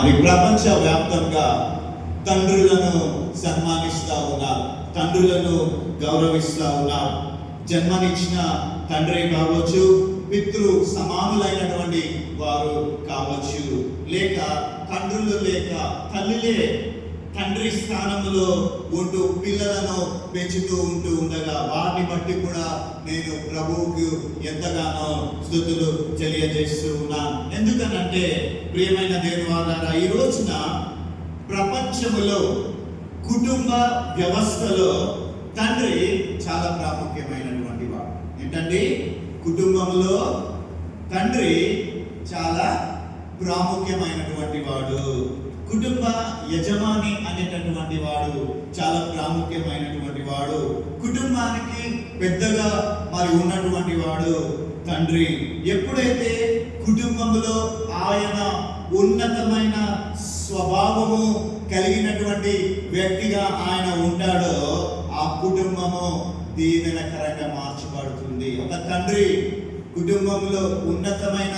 మరి ప్రపంచ వ్యాప్తంగా తండ్రులను సన్మానిస్తూ ఉన్నారు, తండ్రులను గౌరవిస్తూ ఉన్నారు. జన్మనిచ్చిన తండ్రి కావచ్చు, పితృ సమానులైనటువంటి వారు కావచ్చు, లేక తండ్రులు లేక తల్లిలే తండ్రి స్థానంలో ఉంటూ పిల్లలను పెంచుతూ ఉండగా వారిని బట్టి కూడా నేను ప్రభువుకు ఎంతగానో స్తుతులు తెలియజేస్తూ ఉన్నాను. ఎందుకనంటే ప్రియమైన దేవుని వారలారా, ఈ రోజున ప్రపంచములో కుటుంబ వ్యవస్థలో తండ్రి చాలా ప్రాముఖ్యమైనటువంటి వాడు. ఏంటండి? కుటుంబంలో తండ్రి చాలా ప్రాముఖ్యమైనటువంటి వాడు. కుటుంబ యజమాని అనేటటువంటి వాడు చాలా ప్రాముఖ్యమైనటువంటి వాడు. కుటుంబానికి పెద్దగా మరి ఉన్నటువంటి వాడు తండ్రి. ఎప్పుడైతే కుటుంబంలో ఆయన ఉన్నతమైన స్వభావము కలిగినటువంటి వ్యక్తిగా ఆయన ఉంటాడో ఆ కుటుంబము దీవెనకరంగా మార్చబడుతుంది. ఒక తండ్రి కుటుంబంలో ఉన్నతమైన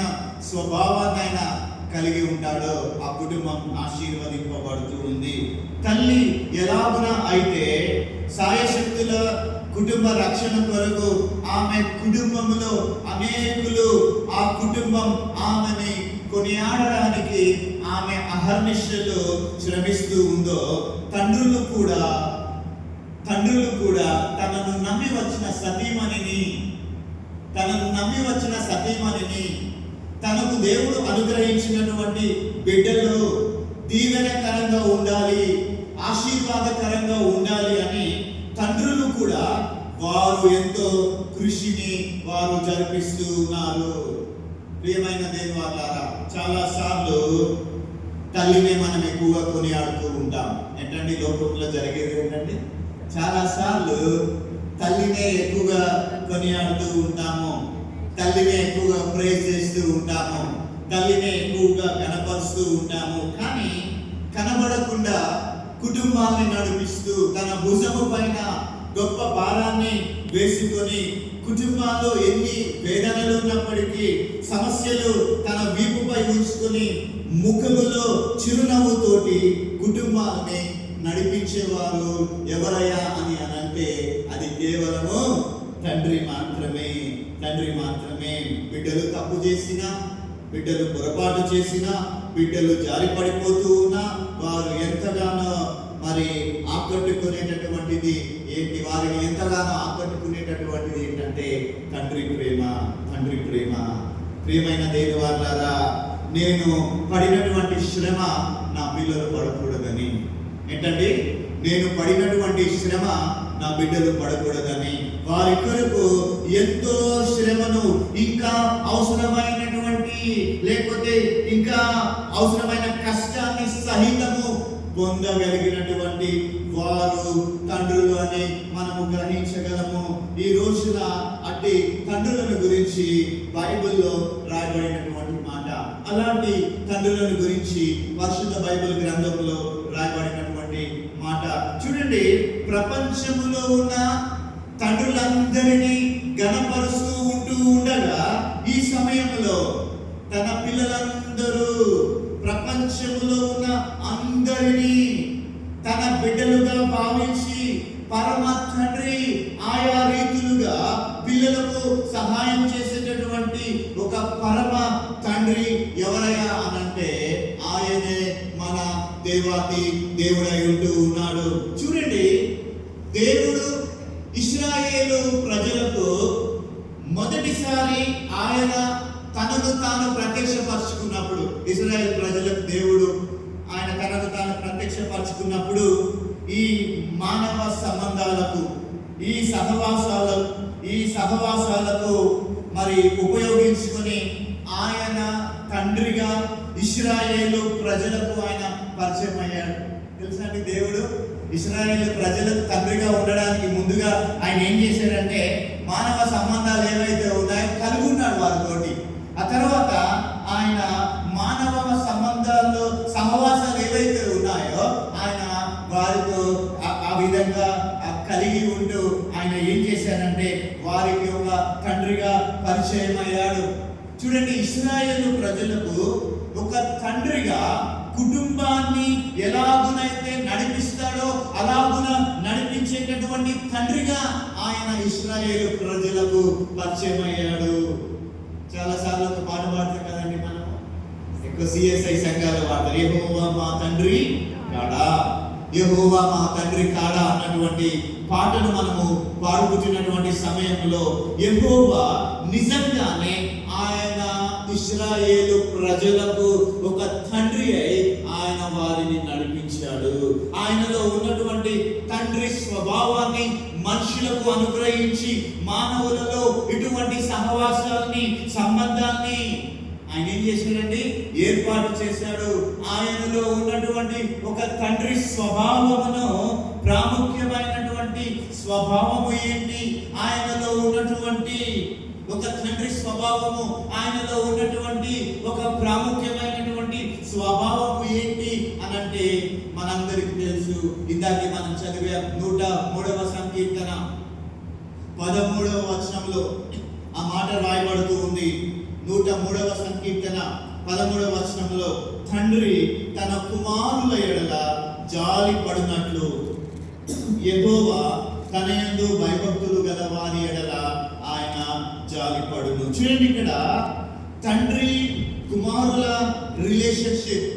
స్వభావాన్ని ఆయన కలిగి ఉంటాడో ఆ కుటుంబం ఆశీర్వదింపబడుతూ ఉంది. తల్లి ఎలాగున అయితే సాయశక్తుల కుటుంబ రక్షణ కొరకు ఆమె కుటుంబంలో అనేకులు ఆ కుటుంబం ఆమెని కొనియాడడానికి ఆమె అహర్నిశలు శ్రమిస్తూ ఉందో, తండ్రులు కూడా తనను నమ్మి వచ్చిన సతీమణిని తనకు దేవుడు అనుగ్రహించినటువంటి బిడ్డలు దీవెనకరంగా ఉండాలి, ఆశీర్వాదకరంగా ఉండాలి అని తండ్రులు కూడా వారు ఎంతో కృషిని వారు జరిపిస్తూ ఉన్నారు. ప్రియమైన దేవుని వారలారా, చాలా సార్లు తల్లిని మనం ఎక్కువగా కొనియాడుతూ ఉంటాం. ఏంటంటే లోకంలో జరిగేది ఏంటంటే చాలా సార్లు తల్లినే ఎక్కువగా కొనియాడుతూ ఉంటాము, తల్లిని ఎక్కువగా ప్రేజ్ చేస్తూ ఉంటాము, తల్లిని ఎక్కువగా కనపరుస్తూ ఉంటాము. కానీ కనబడకుండా కుటుంబాన్ని నడిపిస్తూ తన భుజము పైన గొప్ప భారాన్ని వేసుకొని కుటుంబాల్లో ఎన్ని వేదనలు ఉన్నప్పటికీ సమస్యలు తన వీపుపై ఉంచుకొని ముఖములో చిరునవ్వుతోటి కుటుంబాన్ని నడిపించేవారు ఎవరయ్యా అని అనంటే అది కేవలము తండ్రి మాత్రమే. బిడ్డలు తప్పు చేసినా, బిడ్డలు పొరపాటు చేసినా, బిడ్డలు జారి పడిపోతూ ఉన్నా వారు ఎంతగానో మరి ఆకట్టుకునేటటువంటిది ఏంటి? వారిని ఎంతగానో ఆకట్టుకునేటటువంటిది ఏంటంటే తండ్రి ప్రేమ. ప్రియమైన దేవుని వారలారా, నేను పడినటువంటి శ్రమ నా పిల్లలు పడకూడదని, ఏంటండి నేను పడినటువంటి శ్రమ నా బిడ్డలు పడకూడదని వారి కొరకు ఎంతో శ్రమను ఇంకా అవసరమైనటువంటి లేకపోతే ఇంకా అవసరమైన కష్టాన్ని సహితము పొందగలిగినటువంటి వారు తండ్రులు అని మనము గ్రహించగలము. ఈ రోజున అట్టి తండ్రులను గురించి బైబిల్లో రాయబడినటువంటి మాట, అలాంటి తండ్రులను గురించి పరిశుద్ధ బైబిల్ గ్రంథంలో రాయబడినటువంటి మాట చూడండి. ప్రపంచములో ఉన్న తండ్రులందరినీ గణపరుస్తూ ఉండగా ఈ సమయంలో తన పిల్లలందరూ ప్రపంచములో ఉన్న అందరినీ తన బిడ్డలుగా భావించి పరమ తండ్రి ఆయా రీతులుగా పిల్లలకు సహాయం చేసేటటువంటి ఒక పరమ తండ్రి ఎవరయ్యా అనంటే ఆయనే మన దేవాతి దేవుడై ఉంటూ ఉన్నాడు. చూడండి, దేవుడు ఇశ్రాయేలు ప్రజలకు మొదటిసారి ఆయన తనను తాను ప్రత్యక్షపరచుకున్నప్పుడు, ఇశ్రాయేలు ప్రజలకు దేవుడు ఆయన తనను తాను ప్రత్యక్షపరచుకున్నప్పుడు ఈ మానవ సంబంధాలకు ఈ సహవాసాలకు మరి ఉపయోగించుకొని ఆయన తండ్రిగా ఇశ్రాయేలు ప్రజలకు ఆయన పరిచయం అయ్యాడు. తెలుసా అండి, దేవుడు ఇశ్రాయేలు ప్రజలకు తండ్రిగా ఉండడానికి ముందుగా ఆయన ఏం చేశాడంటే మానవ సంబంధాలు ఏవైతే ఉన్నాయో కలిగి ఉన్నాడు వారితోటి. ఆ తర్వాత ఆయన మానవ సంబంధాల్లో సహవాసాలు ఏవైతే ఉన్నాయో ఆయన వారితో ఆ విధంగా కలిగి ఉంటూ ఆయన ఏం చేశాడంటే వారికి ఒక తండ్రిగా పరిచయం అయ్యాడు. చూడండి, ఇశ్రాయేలు ప్రజలకు ఒక తండ్రిగా కుటుంబాన్ని ఎలాగునైతే నడిపిస్తాడో అలాగున నడిపించేటటువంటి తండ్రిగా ఆయన ఇశ్రాయేలు ప్రజలకు పరిచయం అయ్యాడు. చాలాసార్లు ఒక పాట పాడతాం కదండి మనం, ఎక్కువ సిఎస్ఐ సంఘాలు వాడతారు, యెహోవా మా తండ్రి కాడా, యెహోవా మా తండ్రి కాడా అన్నటువంటి పాటను మనము పాడుకుంటున్నటువంటి సమయంలో యెహోవా నిజంగానే ఆయన ఇశ్రాయేలు ప్రజలకు ఒక తండ్రి అయి ఆయన వారిని నడిపించాడు. ఆయనలో ఉన్నటువంటి తండ్రి స్వభావాన్ని మనుషులకు అనుగ్రహించి మానవులలో ఇటువంటి సహవాసాన్ని, సంబంధాన్ని ఆయన ఏం చేశాడండి, ఏర్పాటు చేశాడు. ఆయనలో ఉన్నటువంటి ఒక తండ్రి స్వభావమును, ప్రాముఖ్యమైనటువంటి స్వభావము ఏంటి, ఆయనలో ఉన్నటువంటి ఒక తండ్రి స్వభావము, ఆయనలో ఉన్నటువంటి ఒక ప్రాముఖ్యమైనటువంటి స్వభావము ఏంటి అనంటే మనందరికీ తెలుసు. ఇందాకే మనం చదివే 103వ సంకీర్తన 13వ వచనంలో ఆ మాట రాయబడుతూ ఉంది. 103వ సంకీర్తన 13వ వచనంలో, తండ్రి తన కుమారుల ఎడల జాలి పడినట్లు యెహోవా తన యందు భయభక్తులు గల వారి ఎడల ఆయన జాలి పడును. చూడండి, ఇక్కడ తండ్రి కుమారుల రిలేషన్షిప్,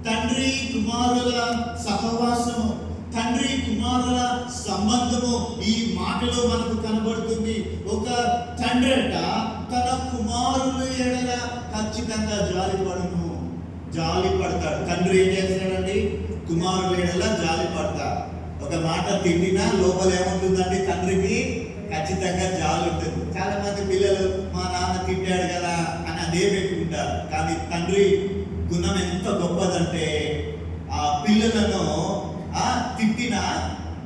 తండ్రి కుమారుల సహవాసము, తండ్రి కుమారుల సంబంధము ఈ మాటలో మనకు కనబడుతుంది. ఒక తండ్రి అంట తన కుమారుల ఎడల ఖచ్చితంగా జాలి పడతాడు. తండ్రి ఏం చేస్తాడండి, కుమారుల ఎడల జాలి పడతాడు. ఒక మాట తిట్టినా లోపల ఏముంటుందండి, తండ్రికి ఖచ్చితంగా జాలి ఉంటుంది. చాలా మంది పిల్లలు మా నాన్న తిట్టాడు కదా అని అదే పెట్టుకుంటారు. కానీ తండ్రి గుణం ఎంత గొప్పదంటే ఆ పిల్లలను తిట్టినా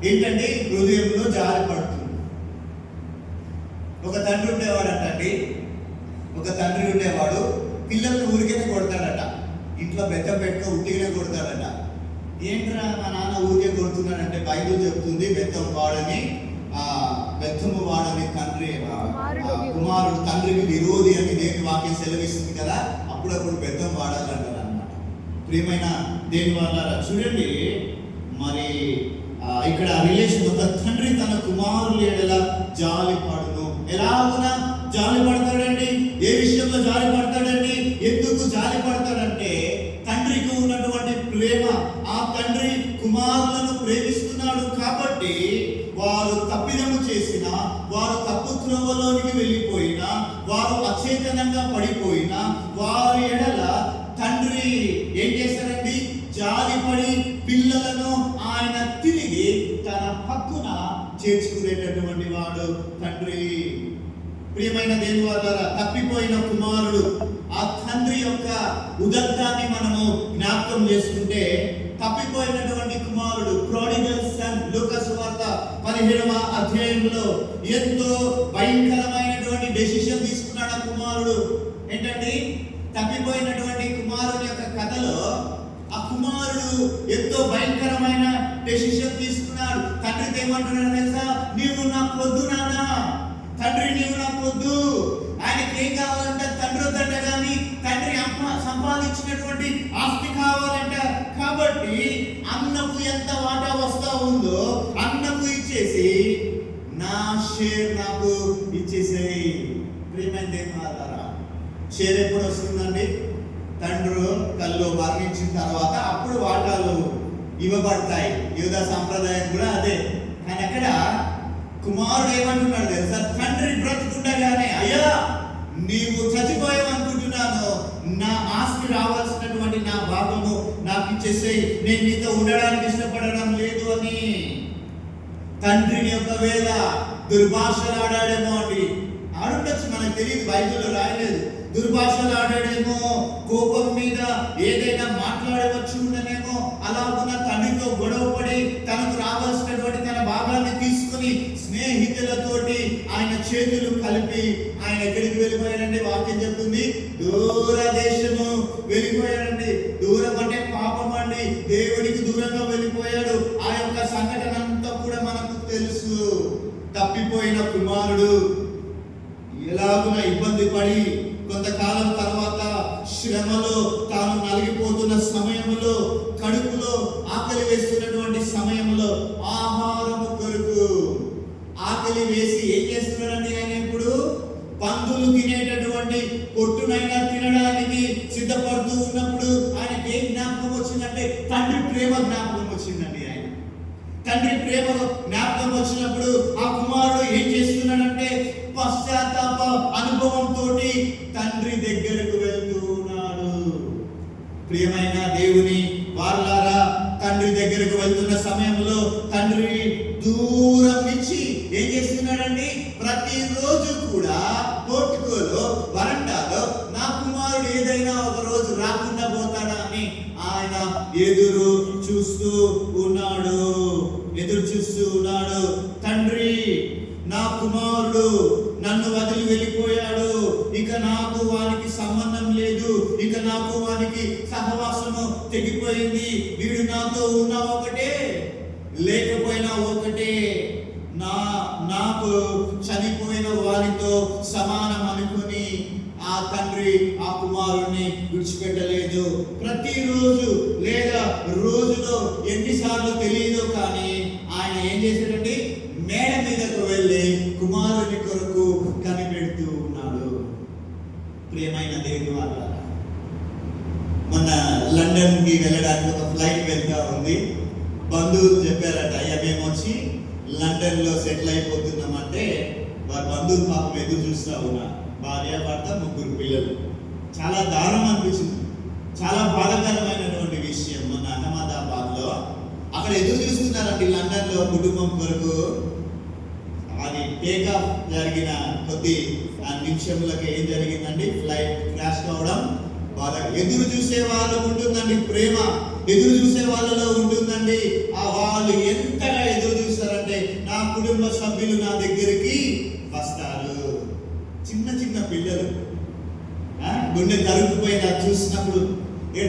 ఏంటంటే హృదయంలో జాలి పడుతుంది. ఒక తండ్రి ఉండేవాడు పిల్లల్ని ఊరికేనే కొడతాడట. ఇంట్లో బెత్తం పెట్టుకో ఉట్టిగానే కొడతాడట. ఏంట్రా మా నాన్న ఊరికే కొడుతున్నాడంటే బైబిల్ చెప్తుంది బెత్తము వాడని తండ్రి కుమారుడు తండ్రికి విరోధి అని దేవుని వాక్యం సెలవిస్తుంది కదా. అప్పుడప్పుడు బెత్తం వాడాలంటారు అన్నమాట. ప్రియమైన దేవుని వాళ్ళారా, చూడండి మరి ఇక్కడ రిలేషన్, ఒక తండ్రి తన కుమారుల ఎడల జాలి పడును. ఎలాగునా జాలి పడతాడండి, ఏ విషయంలో జాలి పడతాడండి, ఎందుకు జాలి పడతాడంటే తండ్రికి ఉన్నటువంటి ప్రేమ. ఆ తండ్రి కుమారులను ప్రేమిస్తున్నాడు కాబట్టి వారు తప్పిదము చేసినా, వారు తప్పు త్రోవలోనికి వెళ్ళిపోయినా, వారు అచేతనంగా పడిపోయినా వారి ఎడల తండ్రి ఏం చేస్తాడండి, జాలిపడి పిల్లలను ఆయన తిరిగి తన హక్కున చేర్చుకునేటటువంటి వాడు తండ్రి. ప్రియమైన దేవుని వారలారా, తప్పిపోయిన కుమారుడు, ఆ తండ్రి యొక్క ఉదంతాన్ని మనము జ్ఞాపకం చేసుకుంటే, తప్పిపోయినటువంటి కుమారుడు ప్రోడిగల్ సన్, లూకా సువార్త 17వ అధ్యాయంలో ఎంతో భయంకరమైనటువంటి డెసిషన్ తీసుకున్నాడు ఆ కుమారుడు. ఏంటండి, తప్పిపోయినటువంటి కుమారుడు యొక్క కథలో ఆ కుమారుడు ఎంతో భయంకరమైన డెసిషన్ తీసుకున్నాడు. తండ్రికి ఏమంటున్నాడు తెలుసా, నీవు నాకు వద్దు నాన్న, తండ్రి నీవు నాకు వద్దు. ఆయనకి ఏం కావాలంటే తండ్రి వద్దంట, కానీ తండ్రి సంపాదించినటువంటి ఆస్తి కావాలంట. కాబట్టి అన్నకు ఎంత వాటా వస్తా ఉందో అన్నకు ఇచ్చేసి నా షేర్ నాకు ఇచ్చేసేయి. ప్రియమైన దేవులారా, షేర్ ఎప్పుడు వస్తుందండి, తండ్రి కళ్ళు మరణించిన తర్వాత అప్పుడు వాటాలు ఇవ్వబడతాయి. యూదా సంప్రదాయం కూడా అదే. కానీ అక్కడ కుమారుడు ఏమంటున్నాడు తెలుసా, తండ్రి బ్రతుకుండగానే అయ్యా నీవు చచ్చిపోయావనుకుంటున్నాను, నా ఆస్తి రావాల్సినటువంటి నా భాగము నాకు ఇచ్చేసేయి, నేను నీతో ఉండడానికి ఇష్టపడడం లేదు అని. తండ్రిని ఒకవేళ దుర్భాషలు ఆడాడేమో అండి, ఆడుండొచ్చు, మనకు తెలియదు, బైబిల్లో రాయలేదు. దుర్భాషలు ఆడాడేమో, కోపం మీద ఏదైనా మాట్లాడవచ్చు ఉండనేమో. అలాగున్న తండ్రితో గొడవపడి తనకు రావాల్సినటువంటి తన భాగాన్ని తీసుకుని స్నేహితులతోటి ఆయన చేతులు కలిపి ఆయన ఎక్కడికి వెళ్ళిపోయాడండి, వాక్యం చెప్తుంది దూరదేశము వెళ్ళిపోయాడండి. దూరం అంటే పాపం అండి, దేవుడికి దూరంగా వెళ్ళిపోయాడు. ఆ యొక్క సంఘటన అంతా కూడా మనకు తెలుసు. తప్పిపోయిన కుమారుడు ఎలాగున ఇబ్బంది పడి కొంతకాలం తర్వాత శ్రమలో తాను నలిగిపోతున్న సమయంలో, కడుపులో ఆకలి వేస్తున్నటువంటి సమయంలో ఆహారము కొరకు ఆకలి వేసి ఏం చేస్తున్నాడండి ఆయన? ఇప్పుడు పందులు తినేటటువంటి పొట్టునైనా తినడానికి సిద్ధపడుతూ ఉన్నప్పుడు ఆయనకి ఏం జ్ఞాపకం వచ్చిందంటే తండ్రి ప్రేమ జ్ఞాపకం వచ్చిందండి. ఆయన తండ్రి ప్రేమ జ్ఞాపకం వచ్చినప్పుడు ఆ కుమారుడు ఏం చేస్తున్నాడంటే పశ్చాత్తాప అనుభవంతో తండ్రి దగ్గరకు వెళ్తూ ఉన్నాడు. ప్రియమైన దేవుని వారలారా, తండ్రి దగ్గరకు వెళ్తున్న సమయంలో తండ్రి దూరం నుంచి ఏం చేస్తున్నాడండి? ప్రతిరోజు కూడా పోర్టుకోలో వరండాలో నా కుమారుడు ఏదైనా ఒక రోజు రాకుండా పోతాడా అని ఆయన ఎదురు చూస్తూ ఉన్నాడు. తండ్రి, నా కుమారుడు నన్ను వదిలి వెళ్ళిపోయాడు, ఇక నాకు వానికి సంబంధం లేదు, ఇక నాకు వానికి సహవాసము తెగిపోయింది, వీడు నాతో ఉన్నా ఒకటే లేకపోయినా ఒకటే, నాకు చనిపోయిన వారితో సమానం అనుకుని ఆ తండ్రి ఆ కుమారుణ్ణి విడిచిపెట్టలేదు. ప్రతిరోజు లేదా రోజులో ఎన్నిసార్లు తెలియదు కానీ ఆయన ఏం చేశాడంటే మేడ మీదకు వెళ్ళి కుమారుని కొరకు కనిపెడుతూ ఉన్నాడు. ప్రియమైన దేవుని వారలారా, మన లండన్ కి వెళ్ళడానికి ఒక ఫ్లైట్ వెళ్తా ఉంది. బంధువులు చెప్పారట, అయ్యా మేము వచ్చి లండన్ లో సెటిల్ అయిపోతున్నామంటే వారి బంధువులు పాపం ఎదురు చూస్తూ ఉన్నారు. భార్య, భర్త, 3 పిల్లలు. చాలా దారుణం అనిపించింది, చాలా బాధాకరమైనటువంటి విషయం. మన అహ్మదాబాద్ లో అక్కడ ఎదురు చూస్తున్నారండి లండన్ లో కుటుంబం కొరకు. అది టేకాఫ్ జరిగిన కొద్ది నిమిషములకి ఏం జరిగిందండి? ఫ్లైట్ క్రాష్ కావడం. బాధ. ఎదురు చూసే వాళ్ళు ఉంటుందండి ప్రేమ, ఎదురు చూసే వాళ్ళలో ఉంటుందండి. ఆ వాళ్ళు ఎంతగా ఎదురు చూస్తారంటే నా కుటుంబ సభ్యులు నా దగ్గరికి వస్తారు. చిన్న చిన్న పిల్లలు గుండె కరుక్కుపోయినా చూసినప్పుడు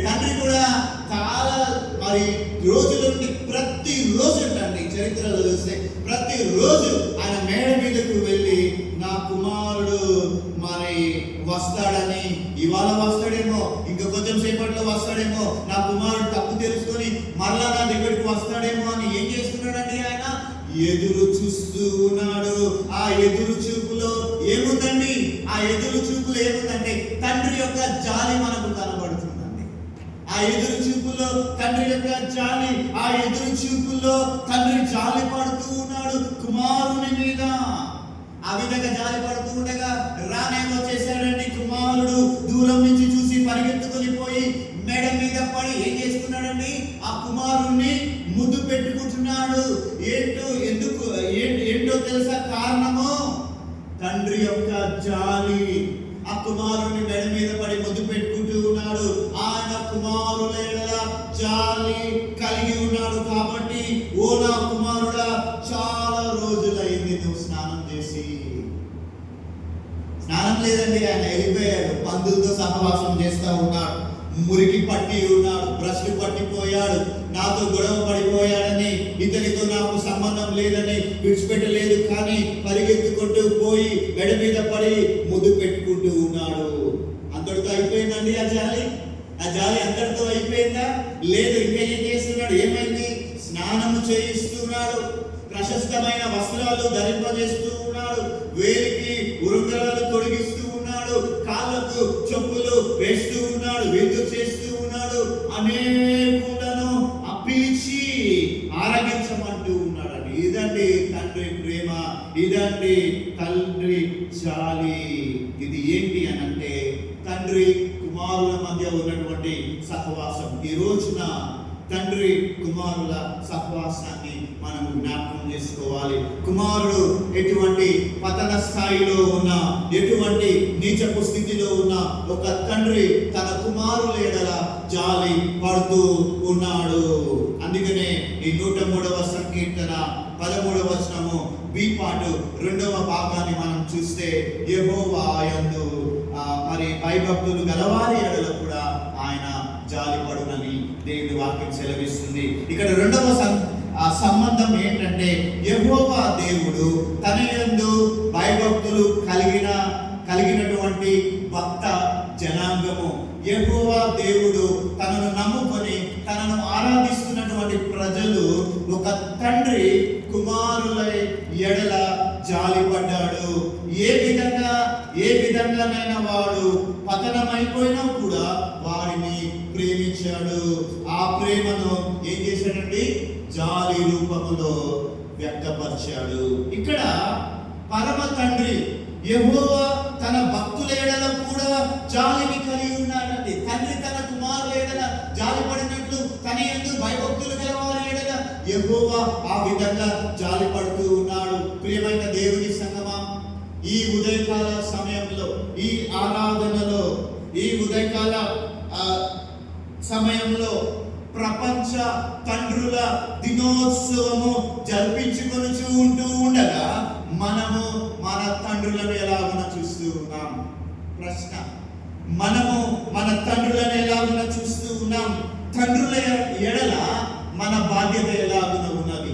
తండ్రి కూడా చాలా మరి రోజుల నుండి ప్రతిరోజు అండి చరిత్రలో చూస్తే ప్రతిరోజు ఆయన మేడ మీదకు వెళ్ళి నా కుమారుడు మరి వస్తాడని, ఇవాళ వస్తాడేమో, ఇంకా కొంచెం సేపట్లో వస్తాడేమో, నా కుమారుడు తప్పు తెలుసుకొని మరలా నా దగ్గరికి వస్తాడేమో అని ఏం చేస్తున్నాడండి? ఆయన ఎదురు చూస్తూ ఉన్నాడు. ఆ ఎదురు చూపులో ఏముందండి? ఆ ఎదురు చూపులో ఏముందంటే తండ్రి యొక్క జాలి మనకు కనబడుతుందండి. ఆ ఎదురు చూపులో తండ్రి యొక్క జాలి, ఆ ఎదురు చూపులో తండ్రి జాలి పడుతూ ఉన్నాడు కుమారుని మీద. ఆ విధంగా జాలి పడుతూ ఉండగా రానేమో చేశాడండి కుమారుడు. దూరం నుంచి చూసి పరిగెత్తుకొని పోయి మెడ మీద పడి ఏం చేస్తున్నాడండి? ఆ కుమారుణ్ణి ముద్దు పెట్టుకుంటున్నాడు. ఏంటో తెలుసా కారణము? తండ్రి యొక్క జాలి. ఆ కుమారుని మెడ మీద పడి ముద్దు పెట్టుకుంటూ ఉన్నాడు. ఆయన కుమారుల ఎడల జాలి కలిగి ఉన్నాడు కాబట్టి, ఓ నా కుమారుడా, చాలా రోజులైంది నువ్వు స్నానం చేసి. స్నానం లేదండి, ఆయన వెళ్ళిపోయాడు. పందులతో సహవాసం చేస్తూ ఉన్నాడు, మురికి పట్టి ఉన్నాడు, బ్రష్లు పట్టిపోయాడు, నాతో గొడవ పడిపోయాడని, ఇతనితో నాకు సంబంధం లేదని విడిచిపెట్టలేదు. కానీ పరిగెత్తుకుంటూ పోయి మెడ మీద పడి ముద్దు పెట్టుకుంటూ ఉన్నాడు. అంతటితో అయిపోయిందండి ఆ జాలి? ఆ జాలి అంతటితో అయిపోయిందా? లేదు, ఇంకా ఏం చేస్తున్నాడు? ఏమైంది? స్నానము చేయిస్తున్నాడు, ప్రశస్తమైన వస్త్రాలు ధరింపజేస్తూ ఉన్నాడు, వేలికి ఉరుంగరాలు తొడిగిస్తూ ఉన్నాడు, కాళ్ళకు చెప్పులు వేస్తూ ఉన్నాడు, విందు చేస్తూ ఉన్నాడు, అనేకులను అప్పించి ఆరగించమంటూ ఉన్నాడు. ఇదండి తండ్రి ప్రేమ, ఇదండి తండ్రి జాలి. ఇది ఏంటి అని అంటే తండ్రి కుమారుల మధ్య ఉన్నటువంటి సహవాసం. ఈ రోజున తండ్రి కుమారుల సహవాసాన్ని మనం జ్ఞాపకం చేసుకోవాలి. కుమారుడు ఎటువంటి పతన స్థాయిలో ఉన్న, ఎటువంటి నీచపు స్థితిలో ఉన్న ఒక తండ్రి తన కుమారుల ఎడల జాలి పడుతూ ఉన్నాడు. అందుకనే ఈ 103వ సంకీర్తన 13వ వచనము బి పాటు 2వ భాగాన్ని మనం చూస్తే, యెహోవా యందు మరి భయభక్తులు గలవారి ఎడల కూడా ఆయన జాలి పడునని దేవుని వాక్యం సెలవిస్తుంది. ఇక్కడ 2వ సంబంధం ఏంటంటే యెహోవా దేవుడు తన యందు భయభక్తులు కలిగినటువంటి భక్త జనాంగము. యెహోవా దేవుడు తనను నమ్ముకొని తనను ఆరాధిస్తున్నటువంటి ప్రజలు ఒక తండ్రి కుమారుల ఎడల జాలిపడ్డాడు. ఏ విధంగానైనా వాడు పతనమైపోయినా కూడా వారిని ప్రేమించాడు. ఆ ప్రేమను ఏం చేశాడండి? జాలి రూపములో వ్యక్తపరిచాడు. ఇక్కడ పరమ తండ్రి యెహోవా తన భక్తుల ఎడల కూడా జాలిని కలిగి ఉన్నాడండి. తండ్రి తన కుమారుల ఎడల జాలి పడినట్లు తన యందు భయభక్తులు గల వారి ఎడల యెహోవా ఆ విధంగా జాలి పడుతూ ఉన్నాడు. ప్రియమైన దేవుని సంగమా, ఈ ఉదయకాల సమయంలో, ఈ ఆరాధనలో, ఈ ఉదయకాల సమయంలో ప్రపంచ తండ్రుల దినోత్సవము జరిపించుకొని ఉంటూ ఉండగా మనము మన తండ్రులను ఎలాగున చూస్తూ ఉన్నాం? ప్రశ్న. మనము మన తండ్రులను ఎలాగున చూస్తూ ఉన్నాం? తండ్రుల ఎడల మన బాధ్యత ఎలాగున ఉన్నది?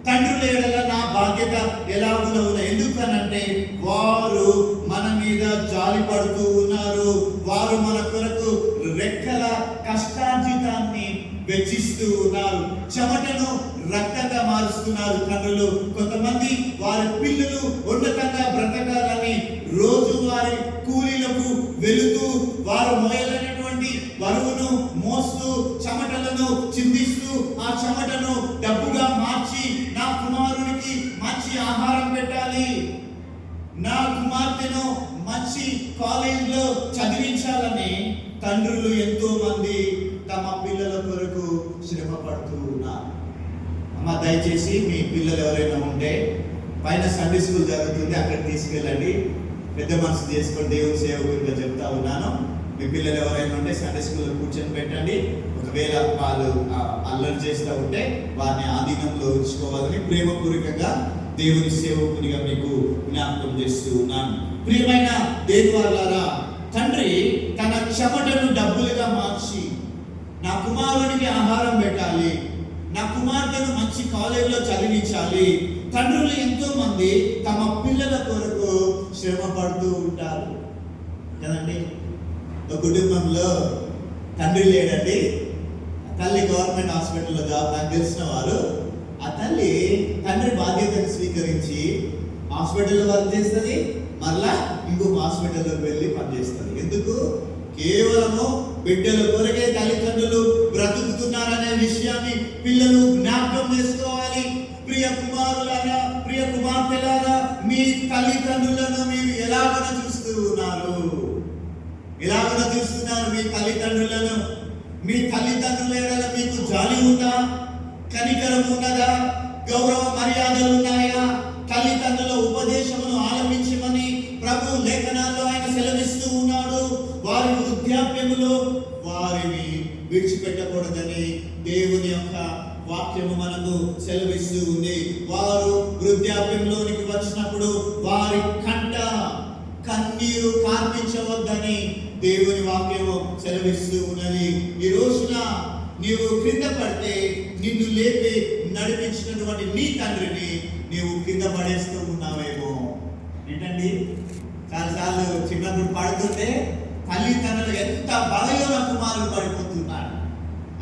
తండ్రుల ఎడల నా బాధ్యత ఎలాగున ఉన్నది? ఎందుకనంటే వారు మన మీద జాలి పడుతూ ఉన్నారు. వారు మన కొరకు రెక్కల కష్టార్జితాన్ని వెచ్చిస్తూ ఉన్నారు. చెమటను రక్తంగా మారుస్తున్నారు తండ్రులు. కొంతమంది వారి పిల్లలు ఉన్నతంగా బ్రతకాలని రోజువారి కూలీలకు వెళుతూ వారు మోయలేనటువంటి బరువును మోస్తూ చెమటలను చిందిస్తూ ఆ చెమటను డబ్బుగా మార్చి నా కుమారునికి మంచి ఆహారం పెట్టాలి, నా కుమార్తెను మంచి కాలేజీలో చదివించాలని తండ్రులు ఎంతో మంది తమ పిల్లల కొరకు శ్రమ పడుతూ ఉన్నారు. అమ్మ, దయచేసి మీ పిల్లలు ఎవరైనా ఉంటే పైన సండే స్కూల్ జరుగుతుంది, అక్కడ తీసుకెళ్ళండి. పెద్ద మనసు చేసుకొని దేవుని సేవకుడిగా చెప్తా ఉన్నాను. మీ పిల్లలు ఎవరైనా ఉంటే సండే స్కూల్లో కూర్చొని పెట్టండి. ఒకవేళ వాళ్ళు అల్లరి చేస్తూ ఉంటే వారిని ఆధీనంలో ఉంచుకోవాలని ప్రేమపూర్వకంగా దేవుని సేవకునిగా మీకు జ్ఞాపకం చేస్తూ ఉన్నాను. ప్రియమైన దేవులారా, తండ్రి తన చెమటను డబ్బులుగా మార్చి నా కుమారునికి ఆహారం పెట్టాలి, నా కుమార్తెను మంచి కాలేజీలో చదివించాలి. తండ్రులు ఎంతో మంది తమ పిల్లల కొరకు శ్రమ పడుతూ ఉంటారు కదండి. ఒక కుటుంబంలో తండ్రి లేడండి, తల్లి గవర్నమెంట్ హాస్పిటల్లో జాబ్. నాకు తెలిసిన వారు, ఆ తల్లి తండ్రి బాధ్యతను స్వీకరించి హాస్పిటల్లో వర్క్ చేస్తుంది, మళ్ళా ఇంకొక హాస్పిటల్లోకి వెళ్ళి పనిచేస్తుంది. ఎందుకు? కేవలము బిడ్డల కొరకే తల్లిదండ్రులు బ్రతుకుతున్నారనే విషయాన్ని పిల్లలు జ్ఞాపకం చేసుకోవాలి. ప్రియ కుమారులారా, ప్రియ కుమార్తెలారా, మీ తల్లిదండ్రులను మీరు ఎలాగన చూస్తూ ఉన్నారు? ఎలాగన చూస్తున్నారు మీ తల్లిదండ్రులను? మీ తల్లిదండ్రుల ఎడల మీకు జాలి ఉందా? కనికరం ఉన్నదా? గౌరవ మర్యాదలు ఉన్నాయా? తల్లిదండ్రుల ఉపదేశమును ఆలపించమని ప్రభు లేఖనాల్లో ఆయన సెలవిస్తూ ఉన్నాడు. వారి వృద్ధాప్యములో వారిని విడిచిపెట్టకూడదని దేవుని యొక్క వాక్యము మనకు సెలవిస్తూ ఉంది. వారు వృద్ధాప్యంలోనికి వచ్చినప్పుడు వారి కంట కన్నీరు కార్పించవద్దని దేవుని వాక్యము సెలవిస్తూ ఉన్నది. ఈ రోజున నీవు క్రింద పడితే నిన్ను లేపి నడిపించినటువంటి నీ తండ్రిని నీవు కింద పడేస్తూ ఉన్నావేమో. ఏంటండి, చాలాసార్లు చిన్నప్పుడు పడుతుంటే తల్లిదండ్రులు ఎంత బలయోన కుమారులు పడిపోతున్నాడు.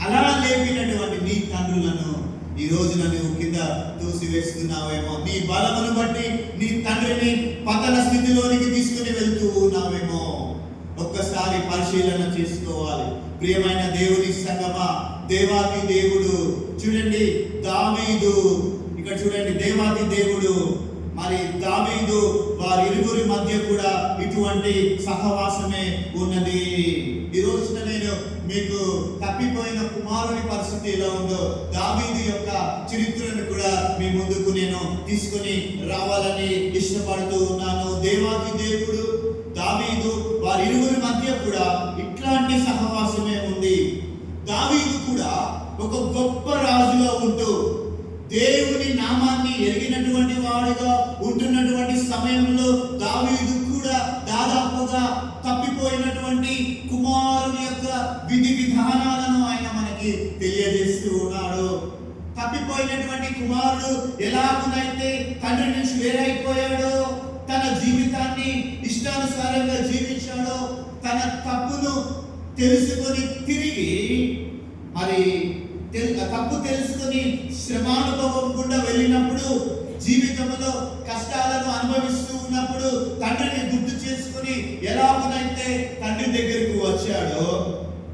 అలా లేపినటువంటి నీ తండ్రులను ఈ రోజున నువ్వు కింద తోసివేస్తున్నావేమో. నీ బలమును బట్టి నీ తండ్రిని పతన స్థితిలోనికి తీసుకుని వెళ్తూ ఉన్నావేమో. ఒక్కసారి పరిశీలన చేసుకోవాలి. ప్రియమైన దేవుని సంగమా, దేవాది దేవుడు చూడండి, దావీదు ఇక్కడ చూడండి, దేవాది దేవుడు మరి దావీదు వారి ఇరువురి మధ్య కూడా ఇటువంటి సహవాసమే ఉన్నది. ఈ రోజున నేను మీకు తప్పిపోయిన కుమారుని పరిస్థితి ఎలా ఉందో దావీదు యొక్క చరిత్రను కూడా మీ ముందుకు నేను తీసుకొని రావాలని ఇష్టపడుతూ ఉన్నాను. దేవాది దేవుడు దావీదు వారి ఇరువురి మధ్య కూడా ఇట్లాంటి సహవాసమే ఉంది. దావీదు కూడా ఒక గొప్ప రాజుగా ఉంటూ దేవుని నామాన్ని ఎరిగినటువంటి వాడిగా ఉంటున్నటువంటి సమయంలో దావీదు కూడా దాదాపుగా తప్పిపోయినటువంటి కుమారుని యొక్క విధి విధానాలను ఆయన మనకి తెలియజేస్తూ ఉన్నాడు. తప్పిపోయినటువంటి కుమారుడు ఎలాగునైతే తండ్రి నుంచి వేరైపోయాడో, తన జీవితాన్ని ఇష్టానుసారంగా జీవించాడో, తన తప్పును తెలుసుకొని తిరిగి మరి తప్పు తెలుసుకొని శ్రమానుభవం గుండా వెళ్ళినప్పుడు, జీవితంలో కష్టాలను అనుభవిస్తూ ఉన్నప్పుడు తండ్రిని గుర్తు చేసుకుని ఎలాగైతే తండ్రి దగ్గరికి వచ్చాడో,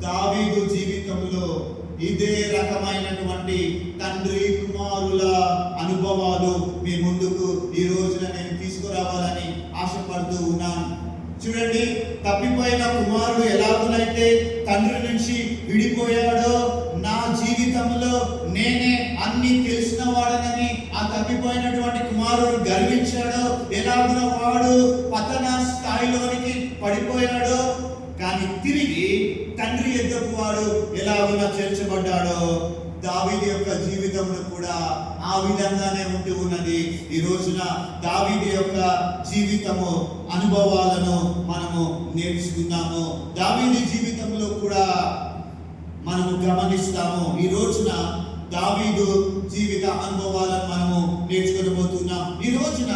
దావీదు జీవితంలో ఇదే రకమైనటువంటి తండ్రి కుమారుల అనుభవాలు మీ ముందుకు ఈ రోజున నేను తీసుకురావాలని ఆశపడుతూ ఉన్నాను. చూడండి, తప్పిపోయిన కుమారుడు ఎలాగైతే తండ్రి నుంచి విడిపోయాడో, నా జీవితంలో నేనే అన్ని తెలిసిన వాడనని ఆ తప్పిపోయినటువంటి కుమారుడు గర్వించాడో, ఎలాగున వాడు పతన స్థాయిలోనికి పడిపోయాడో, కానీ తిరిగి తండ్రి ఎద్దకు వాడు ఎలాగున చేర్చబడ్డాడో, దావీదు యొక్క జీవితంలో కూడా ఆ విధంగానే ఉంటూ ఉన్నది. ఈ రోజున దావీదు యొక్క జీవితము అనుభవాలను మనము నేర్చుకున్నాము. దావీదు జీవితంలో కూడా మనము గమనిస్తాము. ఈ రోజున దావీదు జీవిత అనుభవాలను మనము నేర్చుకోబోతున్నాం. ఈ రోజున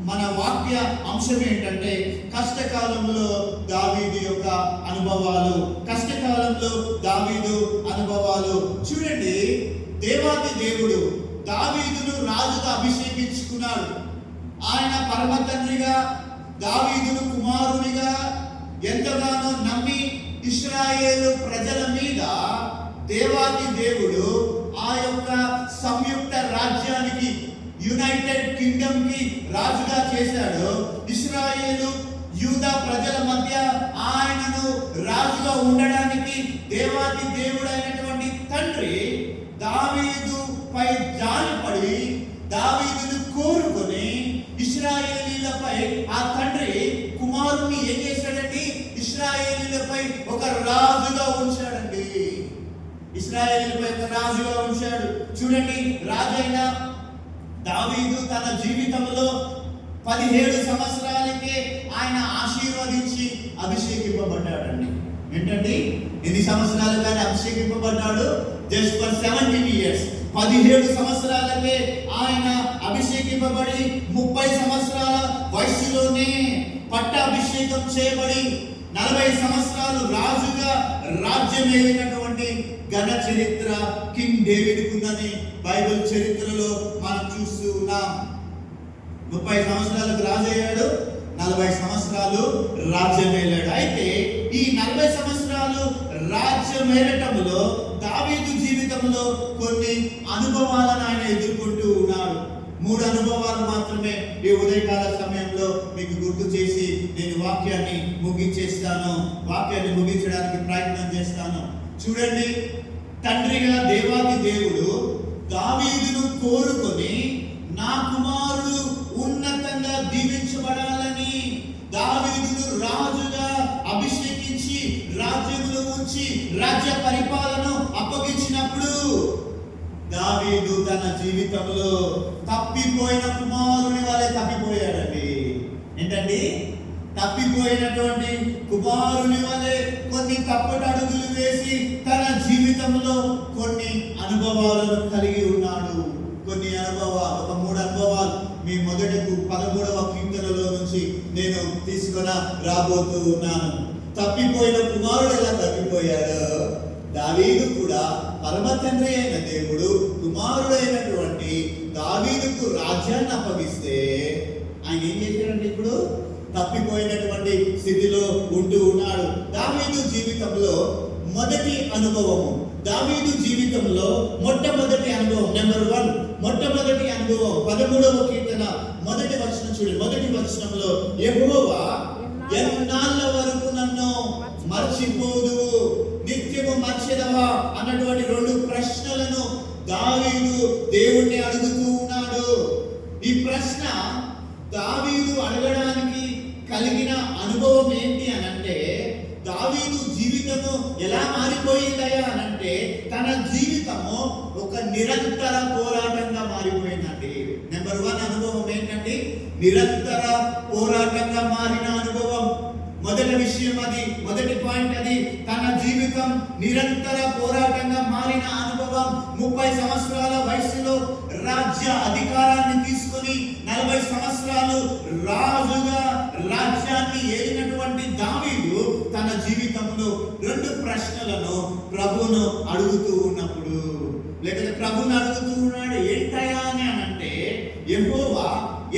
మన వాక్య అంశం ఏంటంటే కష్టకాలంలో దావీదు యొక్క అనుభవాలు. కష్టకాలంలో దావీదు అనుభవాలు. చూడండి, దేవాది దేవుడు దావీదును రాజుగా అభిషేకించుకున్నాడు. ఆయన పరమ తండ్రిగా, దావీదును కుమారునిగా ఎంతగానో నమ్మి ఇశ్రాయేలు ప్రజల మీద దేవాది దేవుడు ఆ యొక్క సంయుక్త రాజ్యానికి, యునైటెడ్ కింగ్డమ్ కి రాజుగా చేశాడు. ఇశ్రాయేలు యూదా ప్రజల మధ్య ఆయనను రాజుగా ఉండడానికి దేవాది దేవుడైనటువంటి తండ్రి దావీదు పై జాలిపడి దావీదును కోరుకొని ఇశ్రాయేలీలపై ఆ తండ్రి కుమారుని ఏం చేశాడండి? ఇశ్రాయేలీలపై ఒక రాజుగా ఉంచాడండి. ఇశ్రాయేలీలపై ఒక రాజుగా ఉంచాడు. చూడండి, రాజైన దావీదు తన జీవితంలో 17 సంవత్సరాలకే ఆయన ఆశీర్వదించి అభిషేకింపబడ్డాడండి. ఏంటండి, ఎన్ని సంవత్సరాలుగా ఆయన అభిషేకింపబడ్డాడు? Just for 17 years. 17 సంవత్సరాలకే ఆయన అభిషేకింపబడి 30 సంవత్సరాల వయసులోనే పట్టాభిషేకం చేయబడి 40 సంవత్సరాలు రాజుగా రాజ్యం ఏలినటువంటి ఘన చరిత్ర కింగ్ డేవిడ్ కుందని బైబిల్ చరిత్రలో మనం చూస్తూ ఉన్నాం. 30 సంవత్సరాలకు రాజయ్యాడు, 40 సంవత్సరాలు రాజ్యం ఏలాడు. అయితే ఈ 40 సంవత్సరాలు రాజ్యం ఏలటంలో దావీదు జీవితంలో కొన్ని అనుభవాలను ఆయన ఎదుర్కొంటూ ఉన్నాడు. 3 అనుభవాలు మాత్రమే ఈ ఉదయకాల సమయంలో మీకు గుర్తు చేసి నేను వాక్యాన్ని ముగించేస్తాను. వాక్యాన్ని ముగించడానికి ప్రయత్నం చేస్తాను. చూడండి, తండ్రిగా దేవాది దేవుడు దావీదును కోరుకొని నా కుమారుడు ఉన్నతంగా దీవించబడాలని దావీదును రాజుగా అభిషేకించి రాజ్యములో ఉంచి రాజ్య పరిపాలన అప్పగించినప్పుడు దావీదు తన జీవితంలో తప్పిపోయిన కుమారుని వలె తప్పిపోయాడండి. ఏంటండి? తప్పిపోయినటువంటి కుమారుని వలె కొన్ని తప్పటి అడుగులు వేసి తన జీవితంలో కొన్ని అనుభవాలను కలిగి ఉన్నాడు. కొన్ని అనుభవాలు, ఒక 3 అనుభవాలు మీ మొదటి 13వ కీర్తనలో నుంచి నేను తీసుకొని రాబోతూ ఉన్నాను. తప్పిపోయిన కుమారుడు ఎలా తప్పిపోయాడో, దావీదు కూడా పరమ తండ్రి అయిన దేవుడు కుమారుడైనటువంటి దావీదుకు రాజ్యాన్ని అప్పగిస్తే ఆయన ఏం చేశాడంటే ఇప్పుడు తప్పిపోయినటువంటి స్థితిలో ఉంటూ ఉన్నాడు. దావీదు జీవితంలో మొదటి అనుభవము, దావీదు జీవితంలో మొట్టమొదటి అనుభవం, నెంబర్ 1 మొట్టమొదటి అనుభవం 13వ కీర్తన మొదటి వచనం చూడండి. మొదటి వచనంలో యెహోవా ఎన్నాళ్ళ వరకు నన్ను మర్చిపోదువు, నిత్యము మర్చెదవా అన్నటువంటి 2 ప్రశ్నలను దావీదు దేవుణ్ణి అడుగుతూ ఉన్నాడు. ఈ ప్రశ్న దావీదు అడగడానికి కలిగిన అనుభవం ఏంటి అనంటే, దావీదు జీవితము ఎలా మారిపోయిందయ్యా అనంటే తన జీవితము ఒక నిరంతర పోరాటంగా మారిపోయిందండి. నెంబర్ 1 అనుభవం ఏంటంటే నిరంతర పోరాటంగా మారిన అనుభవం. మొదటి విషయం అది, మొదటి పాయింట్ అది. తన జీవితం నిరంతర పోరాటంగా మారిన అనుభవం. 30 సంవత్సరాల వయసులో రాజ్య అధికారాన్ని తీసుకొని 40 సంవత్సరాలు రాజుగా రాజ్యాన్ని ఏలినటువంటి దావీదు తన జీవితంలో 2 ప్రశ్నలను ప్రభువును అడుగుతూ ఉన్నప్పుడు, లేకపోతే ప్రభువును అడుగుతూ ఉన్నాడు. ఏంటయ్యా అని అంటే, యెహోవా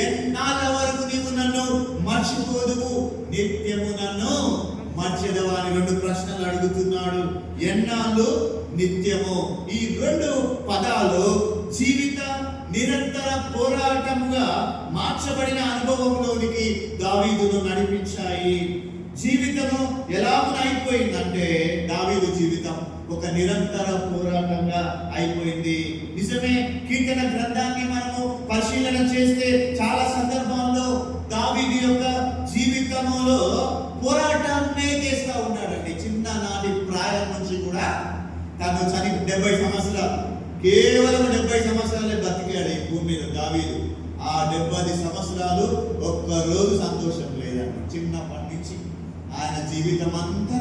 ఎన్నాళ్ళ వరకు నీవు నన్ను మర్చిపోదువు, నిత్యము నన్ను మర్చెదవా అని 2 ప్రశ్నలు అడుగుతున్నాడు. ఎన్నాళ్ళు, నిత్యము. ఈ 2 పదాలు జీవిత నిరంతర పోరాటముగా మార్చబడిన అనుభవంలోనికి దావీదును నడిపించాయి. జీవితము ఎలాగైపోయిందంటే, దావీదు జీవితం ఒక నిరంతర పోరాటంగా అయిపోయింది. నిజమే, కీర్తన గ్రంథాన్ని మనము పరిశీలన చేస్తే చాలా సందర్భాల్లో దావీదు యొక్క జీవితంలో పోరాటాన్నే చేస్తూ ఉన్నాడండి. చిన్ననాటి ప్రాయం నుంచి కూడా తను 70 సంవత్సరాలు, కేవలం 70 సంవత్సరాలే బతికాడు ఈ భూమి మీద దావీదు. ఆ 70 సంవత్సరాలు ఒక్కరోజు సంతోషం లేదండి. చిన్నప్పటి నుంచి ఆయన జీవితం అంతా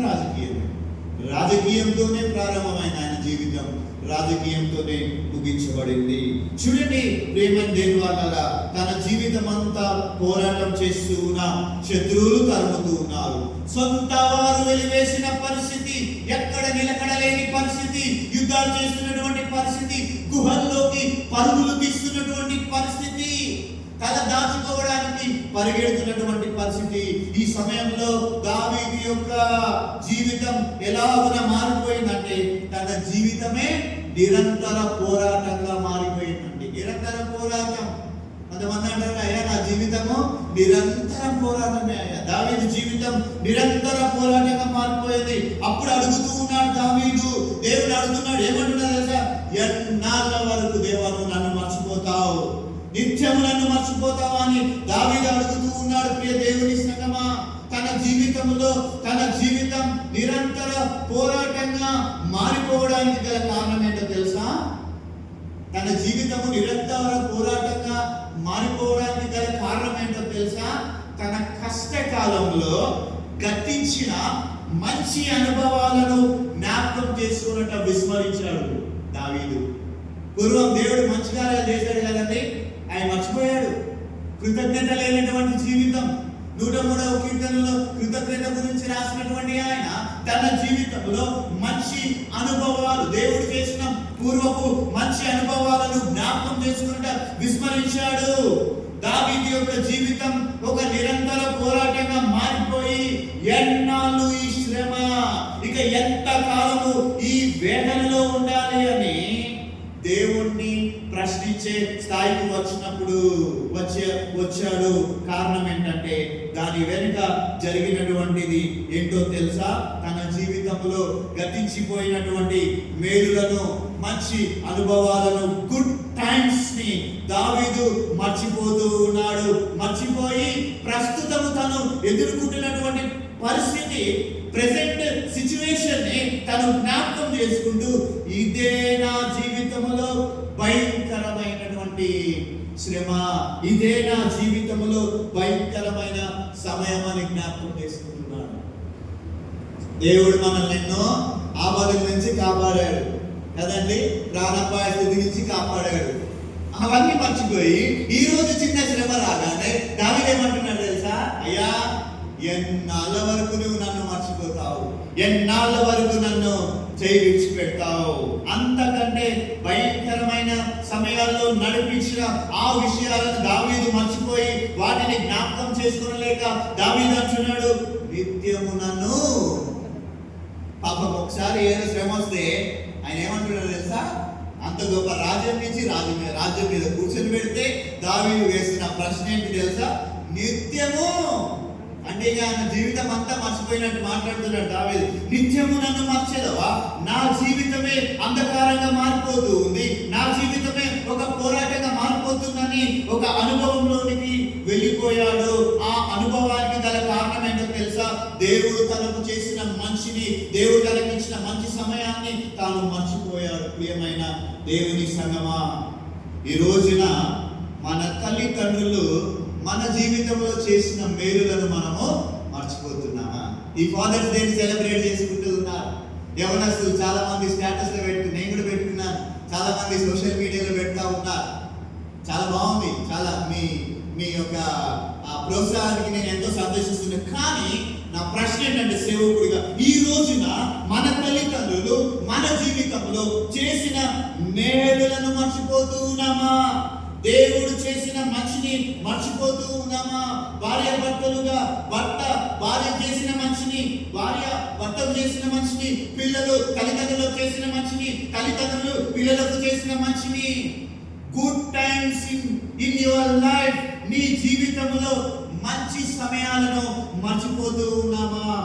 రాజకీయంతోనే ప్రారంభమైన ఆయన జీవితం రాజకీయంతోనే ముగించబడింది. చూడండి ప్రేమ దేని వల్ల తన జీవితం అంతా పోరాటం చేస్తూ ఉన్న శత్రువులు తరుముతూ ఉన్నారు. సొంత వారు వెలివేసిన పరిస్థితి, ఎక్కడ నిలకడలేని పరిస్థితి, యుద్ధాలు చేస్తున్నటువంటి పరిస్థితి, గుహల్లోకి పరుగులు తీస్తున్నటువంటి పరిస్థితి, తల దాచుకోవడానికి పరిగెడుతున్నటువంటి పరిస్థితి. ఈ సమయంలో దావీదు యొక్క జీవితం ఎలాగున మారిపోయిందంటే, తన జీవితమే నిరంతర పోరాటంగా మారిపోయిందండి. నిరంతర పోరాటం. కొంతమంది అంటారు, అయ్యా నా జీవితము నిరంతర పోరాటమే అయ్యా. దావీదు జీవితం నిరంతర పోరాటంగా మారిపోయింది. అప్పుడు అడుగుతూ ఉన్నాడు దావీదు, దేవుడు అడుగుతున్నాడు, ఏమంటున్నాడు తెలుసా? ఎన్నాళ్ళ వరకు దేవా నువ్వు నన్ను మర్చిపోతావు, నిత్యము నన్ను మర్చిపోతావా అని దావీదు అడుగుతూ ఉన్నాడు. ప్రియ దేవుని సంగమా, తన జీవితంలో తన జీవితం నిరంతర పోరాటంగా మారిపోవడానికి గల కారణం ఏంటో తెలుసా? తన జీవితము నిరంతర పోరాటంగా మారిపోవడానికి గల కారణం ఏంటో తెలుసా? తన కష్టకాలంలో గతించిన మంచి అనుభవాలను జ్ఞాపకం చేసుకున్నట్టు విస్మరించాడు దావీదు. పూర్వం దేవుడు మంచి కార్యాలు చేశాడు కదండి, ఆయన మర్చిపోయాడు. కృతజ్ఞత లేనటువంటి జీవితం. 103వ కీర్తనలో కృతజ్ఞత గురించి రాసినటువంటి ఆయన తన జీవితంలో మంచి అనుభవాలు, దేవుడు చేసిన పూర్వపు మంచి అనుభవాలను జ్ఞాపకం చేసుకుంటా విస్మరించాడు. దావీదు యొక్క జీవితం ఒక నిరంతర పోరాటంగా మారిపోయి, ఎన్నాళ్ళు ఈ శ్రమ, ఇక ఎంత కాలము ఈ వేదనలో ఉండాలి అని దేవుణ్ణి ప్రశ్నించే స్థాయికి వచ్చాడు. కారణం ఏంటంటే, దాని వెనుక జరిగినటువంటిది ఏంటో తెలుసా? తన జీవితంలో గతించిపోయినటువంటి మేలులను, మంచి అనుభవాలను, గుడ్ టైమ్స్ ని దావీదు మర్చిపోతూ ఉన్నాడు. మర్చిపోయి ప్రస్తుతం తను ఎదుర్కొంటున్నటువంటి పరిస్థితి, ప్రెసెంట్ సిచ్యువేషన్ ని తను జ్ఞాపకం చేసుకుంటూ, ఇదే నా జీవితంలో భయంకరమైనటువంటి శ్రమ, ఇదే నా జీవితంలో భయంకరమైన సమయం అని జ్ఞాపకం చేసుకుంటున్నాడు. దేవుడు మనల్ని ఎన్నో ఆపదల నుంచి కాపాడాడు కదండి, ప్రాణాపాయ స్థితి నుంచి కాపాడాడు. అవన్నీ మర్చిపోయి ఈ రోజు చిన్న శ్రమ రాగానే దావీదు ఏమంటున్నాడు తెలుసా? అయ్యా ఎన్నాళ్ళ వరకు నువ్వు నన్ను మర్చిపోతావు, ఎన్నాళ్ళ వరకు నన్ను చేయి విడిచిపెడతావు. అంతకంటే భయంకరమైన సమయాల్లో నడిపించిన ఆ విషయాలను దావీదు మర్చిపోయి వాటిని జ్ఞాపకం చేసుకోలేక దావీదు అంటున్నాడు, నిత్యము నన్ను. పాపం ఒకసారి ఏదో శ్రమ వస్తే ఆయన ఏమంటున్నాడు తెలుసా? అంత గొప్ప రాజ్యం నుంచి రాజ్యం మీద కూర్చొని పెడితే దావీదు వేసిన ప్రశ్న ఏంటి తెలుసా? నిత్యము అంటే ఇక ఆయన జీవితం అంతా మర్చిపోయినట్టు మాట్లాడుతున్నాడు దావీదు. నిత్యము నన్ను మర్చేదవా? నా జీవితమే అంధకారంగా మారిపోతూ ఉంది, నా జీవితమే ఒక పోరాటంగా మారిపోతుందని ఒక అనుభవంలోనికి వెళ్ళిపోయాడు. ఆ అనుభవానికి గల కారణం ఏంటో తెలుసా? దేవుడు తనకు చేసిన మంచిని, దేవుడు తనకి ఇచ్చిన మంచి సమయాన్ని తాను మర్చిపోయాడు. ప్రియమైన దేవుని సంగమా, ఈ రోజున మన తల్లిదండ్రులు మన జీవితంలో చేసిన మేలులను మనము మర్చిపోతున్నామా? ఈ ఫాదర్స్ డేని సెలబ్రేట్ చేసుకుంటూ ఉన్నారు యవనస్తులు. చాలా మంది స్టేటస్ లో పెట్టుకుని, నేను కూడా పెట్టుకున్నాను, చాలా మంది సోషల్ మీడియాలో పెడతా ఉన్నారు. చాలా బాగుంది. చాలా మీ యొక్క ప్రోత్సాహానికి నేను ఎంతో సంతోషిస్తున్నాను. కానీ నా ప్రశ్న ఏంటంటే, సేవకుడిగా ఈ రోజున మన తల్లిదండ్రులు మన జీవితంలో చేసిన మేలులను మర్చిపోతూ ఉన్నామా? దేవుడు చేసిన మంచిని మర్చిపోతూ ఉన్నామా? భార్య చేసిన మంచిని, భార్య భర్తకు చేసిన మంచిని, పిల్లలు తల్లిదండ్రులకు చేసిన మంచిని, తల్లిదండ్రులు పిల్లలకు చేసిన మంచిని, good times in your life, నీ జీవితంలో మంచి సమయాలను మర్చిపోతూ ఉన్నామా?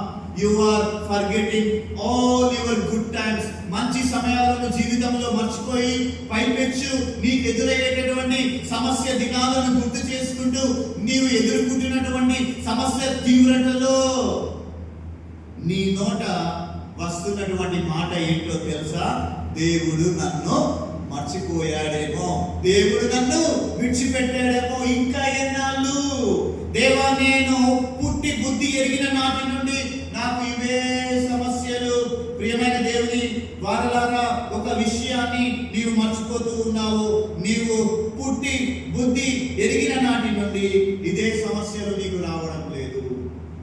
You are forgetting all your good times. మంచి సమయాలను జీవితంలో మర్చిపోయి పైపెచ్చు నీకు ఎదురయ్యేటటువంటి సమస్య దినాలను గుర్తు చేసుకుంటూ నీవు ఎదుర్కొంటున్నటువంటి సమస్య తీవ్రతలో నీ నోట వస్తున్నటువంటి మాట ఏంటో తెలుసా? దేవుడు నన్ను మర్చిపోయాడేమో, దేవుడు నన్ను విడిచిపెట్టాడేమో, ఇంకా ఎన్నాళ్ళు దేవా, నేను పుట్టి బుద్ధి ఎరిగిన నాటి నుండి నాకు ఇవే సమస్యలు. ప్రియమైన దేవుని వారలారా, ఒక విషయాన్ని నీవు మర్చిపోతూ ఉన్నావు. నీవు పుట్టి బుద్ధి ఎరిగిన నాటి నుండి ఇదే సమస్యలు నీకు రావడం లేదు.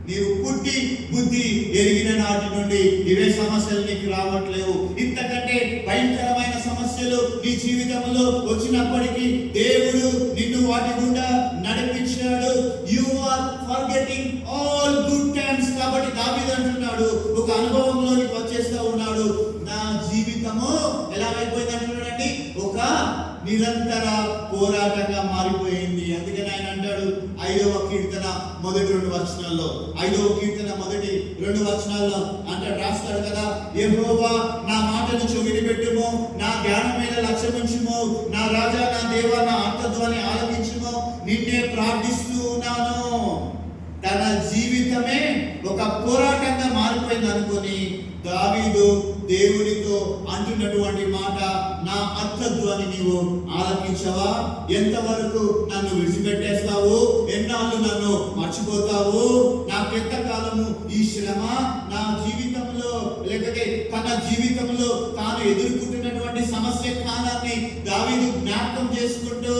నీవు పుట్టి బుద్ధి ఎరిగిన నాటి నుండి ఇవే సమస్యలు నీకు రావట్లేవు. ఇంతకంటే భయంకరమైన సమస్యలు నీ జీవితంలో వచ్చినప్పటికీ దేవుడు నిన్ను వాటి గుండా నడిపించాడు. You are forgetting all good times. కాబట్టి దావీదు అంటున్నాడు, ఒక అనుభవంలోనికి వచ్చేస్తా ఉన్నాడు. నా జీవితము ఎలా అయిపోయింది అంటున్నాడండి? ఒక నిరంతర పోరాటంగా మారిపోయింది. అందుకని ఆయన అంటాడు 5వ కీర్తన మొదటి 2 వచనాల్లో, 5వ కీర్తన మొదటి 2 వచనాల్లో అంటాడు, రాస్తాడు కదా, యెహోవా నా మాటను చెవిని పెట్టుము, నా జ్ఞానం మీద లక్ష్యముంచుము, నా రాజా నా దేవా నా ఆర్తధ్వని ఆలకించుము, నిన్నే ప్రార్థిస్తూ ఉన్నాను. తన జీవితమే ఒక పోరాటంగా మారిపోయింది అనుకొని దావీదు దేవునితో అంటున్నటువంటి మాట, నా ఆర్తధ్వని నీవు ఆలకించవా? ఎంతవరకు నన్ను విడిచిపెట్టేస్తావు? ఎన్నాళ్ళు నన్ను మర్చిపోతావు? నాకెంత కాలము ఈ శ్రమ నా జీవితంలో, లేకపోతే తన జీవితంలో తాను ఎదుర్కొంటున్నటువంటి సమస్య కాలాన్ని దావీదు జ్ఞాపకం చేసుకుంటూ,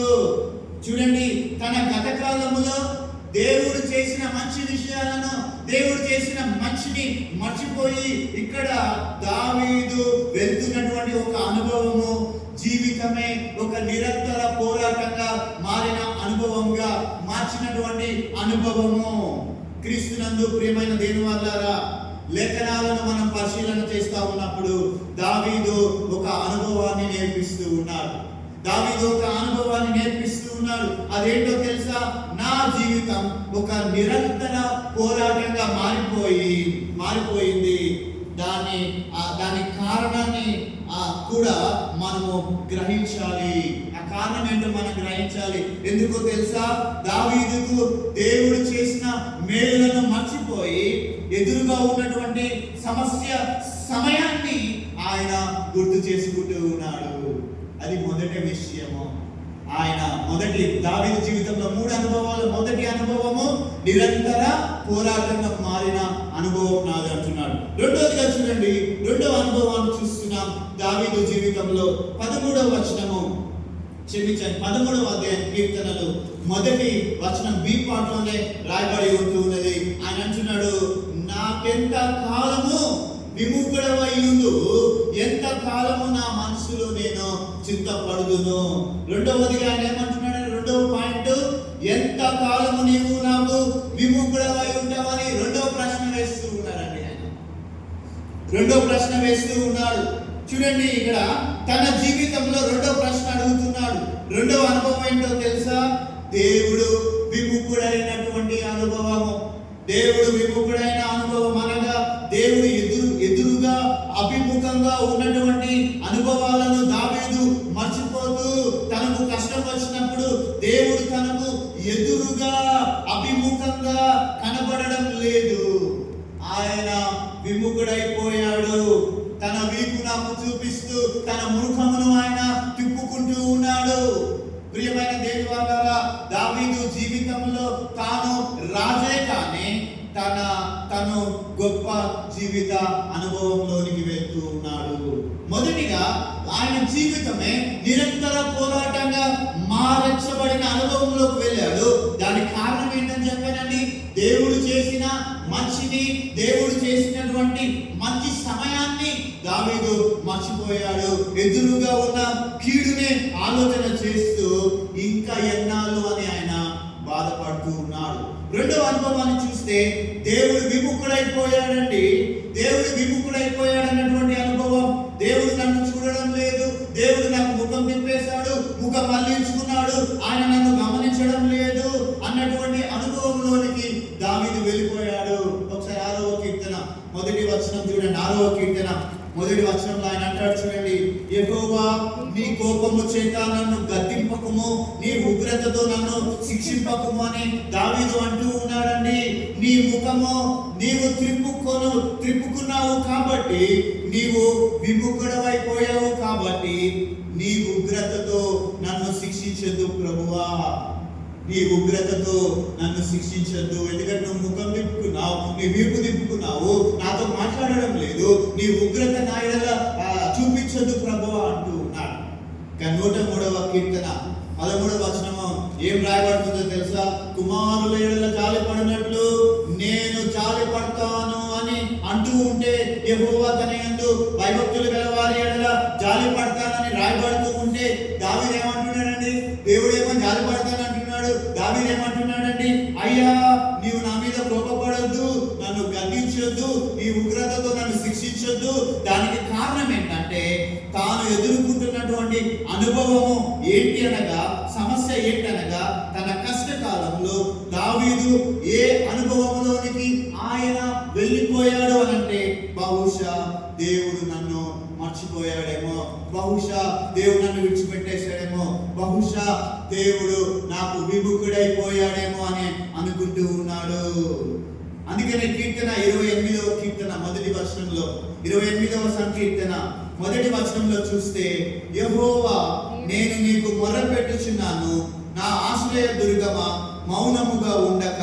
చూడండి, తన గత కాలములో దేవుడు చేసిన మంచి విషయాలను, దేవుడు చేసిన మంచిని మర్చిపోయి ఇక్కడ దావీదు వెళ్తున్నటువంటి ఒక అనుభవము, జీవితమే ఒక నిరంతర పోరాటంగా మారిన అనుభవంగా మార్చినటువంటి అనుభవము. క్రీస్తునందు ప్రియమైన దేవుని వారలారా, లేఖనాలను మనం పరిశీలన చేస్తా ఉన్నప్పుడు దావీదు ఒక అనుభవాన్ని నేర్పిస్తూ ఉన్నాడు. దావీదు ఒక అనుభవాన్ని నేర్పిస్తూ ఉన్నాడు. అదేంటో తెలుసా? నా జీవితం ఒక నిరంతర పోరాటంగా మారిపోయింది. దాని కారణాన్ని కూడా మనము గ్రహించాలి. ఆ కారణం ఏంటో మనం గ్రహించాలి. ఎందుకో తెలుసా? దావీదుకు దేవుడు చేసిన మేలులను మర్చిపోయి ఎదురుగా ఉన్నటువంటి సమయాన్ని ఆయన గుర్తు చేసుకుంటూ ఉన్నాడు. అది మొదటి విషయము. దావీదు జీవితంలో 3 అనుభవాలు. మొదటి అనుభవము నిరంతర పోరాటంగా మారిన అనుభవం నాది అంటున్నాడు. రెండోదిగా చూడండి, 2వ అనుభవాన్ని చూస్తున్నాం దావీదు జీవితంలో. 13వ వచనము, 13వ అధ్యాయం కీర్తనలు మొదటి వచనం బి పార్ట్లోనే రాయబడి ఉంటూ ఉన్నది. ఆయన అంటున్నాడు, నాకెంత కాలము విముఖుడవయ్యుండు, ఎంత కాలము నా మనసులో నేను చింతపడుదును. రెండవదిగా ఆయన ఏమంటున్నాడు? 2వ పాయింట్, ఎంత కాలము నీవు నాకు విముఖుడవై ఉంటావని 2వ ప్రశ్న వేస్తూ ఉన్నాడండి ఆయన. 2వ ప్రశ్న వేస్తూ ఉన్నాడు. చూడండి, ఇక్కడ తన జీవితంలో 2వ ప్రశ్న అడుగుతున్నాడు. 2వ అనుభవం ఏంటో తెలుసా? దేవుడు విముఖుడైనటువంటి అనుభవము. దేవుడు విముఖుడైన అనుభవం అనగా దేవుడు ఎదురుగా అభిముఖంగా ఉన్నటువంటి అనుభవాలను దావీదు మర్చిపోతూ, తనకు కష్టం వచ్చినప్పుడు దేవుడు తనకు ఎదురుగా అభిముఖంగా కనబడడం లేదు. ఆయన విముఖుడైపోయాడు. తన వీపు నాకు చూపిస్తూ తన ముఖమును ఆయన తిప్పుకుంటూ ఉన్నాడు. ప్రియమైన దేవుని వారలారా, దావీదు జీవితంలో తాను రాజే కానీ తను గొప్ప జీవిత అనుభవంలోనికి వెళ్తూ ఉన్నాడు. మొదటిగా ఆయన జీవితమే నిరంతర పోరాటంగా మార్చబడిన అనుభవంలోకి వెళ్ళాడు. దానికి కారణం ఏంటని చెప్పానండి? దేవుడు చేసిన మంచిని, దేవుడు చేసినటువంటి మంచి సమయాన్ని దావీదు మర్చిపోయాడు. ఎదురుగా ఉన్న కీడునే ఆలోచన చేస్తూ ఇంకా ఎన్నాళ్ళు అని ఆయన బాధపడుతూ ఉన్నాడు. రెండవ అనుభవాన్ని చూస్తే దేవుడు విముఖుడైపోయాడండి. దేవుడు విముఖుడైపోయాడన్నటువంటి అనుభవం. దేవుడు నన్ను చూడడం లేదు, దేవుడు నాకు ముఖం తిప్పేశాడు, ముఖం మళ్లించుకున్నాడు, ఆయన నన్ను గమనించడం లేదు అన్నటువంటి అనుభవంలోనికి దావీదు వెళ్ళిపోయాడు. ఒకసారి 6వ కీర్తన 1వ వచనం చూడండి. 6వ కీర్తన 1వ వచనంలో ఆయన అంటాడు చూడండి, యెహోవా నీ కోపము చేత నన్ను గద్దింపకుము, నీ ఉగ్రతతో నన్ను శిక్షింపకుము అని దావీదు అంటూ ఉన్నాడండి. నీ ముఖము నీవు త్రిప్పుకున్నావు కాబట్టి, నీవు విముఖుడవైపోయావు కాబట్టి, నీ ఉగ్రతతో నన్ను శిక్షించద్దు ప్రభువా, నీ ఉగ్రతతో నన్ను శిక్షించద్దు. ఎందుకంటే నువ్వు ముఖం తిప్పుకున్నావు, నీ వీపు తిప్పుకున్నావు, నాతో మాట్లాడడం లేదు, నీ ఉగ్రత నా ఎడల చూపించద్దు ప్రభువా అంటూ ఉన్నాడు. కానీ 103వ కీర్తన 13వ వచనము ఏం రాయబడుతుందో తెలుసా? కుమారుల ఎడల జాలి పడినట్లు నేను జాలి పడతాను అని అంటూ ఉంటే, యెహోవా తన యందు భయభక్తులు గల వారి ఎడల జాలి పడతానని రాయబడుతూ ఉంటే, దావీదు ఏమంటున్నాడండి? దేవుడేమో జాలి పడతాను అంటున్నాడు. దావీదు ఏమంటున్నాడండి? అయ్యా నీవు నా మీద కోపపడొద్దు, నన్ను గద్దించొద్దు, ఈ ఉగ్రతతో నన్ను శిక్షించొద్దు. దానికి కారణం ఏంటంటే, తాను ఎదుర్కొంటున్నటువంటి అనుభవము ఏంటి అనగా, సమస్య ఏంటనగా, తన కష్టకాలంలో దావీదు ఏ అనుభవంలోనికి ఆయన వెళ్ళిపోయాడు అనంటే, బహుశా దేవుడు నన్ను మర్చిపోయాడేమో, బహుశా దేవుడు నన్ను విడిచిపెట్టేశాడేమో, బహుశా దేవుడు నాకు విముఖుడైపోయాడేమో అని అనుకుంటూ ఉన్నాడు. అందుకనే కీర్తన 28వ కీర్తన 1వ వచనంలో, 28వ సంకీర్తన 1వ వచనంలో చూస్తే, యెహోవా నేను నీకు మొరపెట్టుచున్నాను, నా ఆశ్రయ దుర్గమా మౌనముగా ఉండక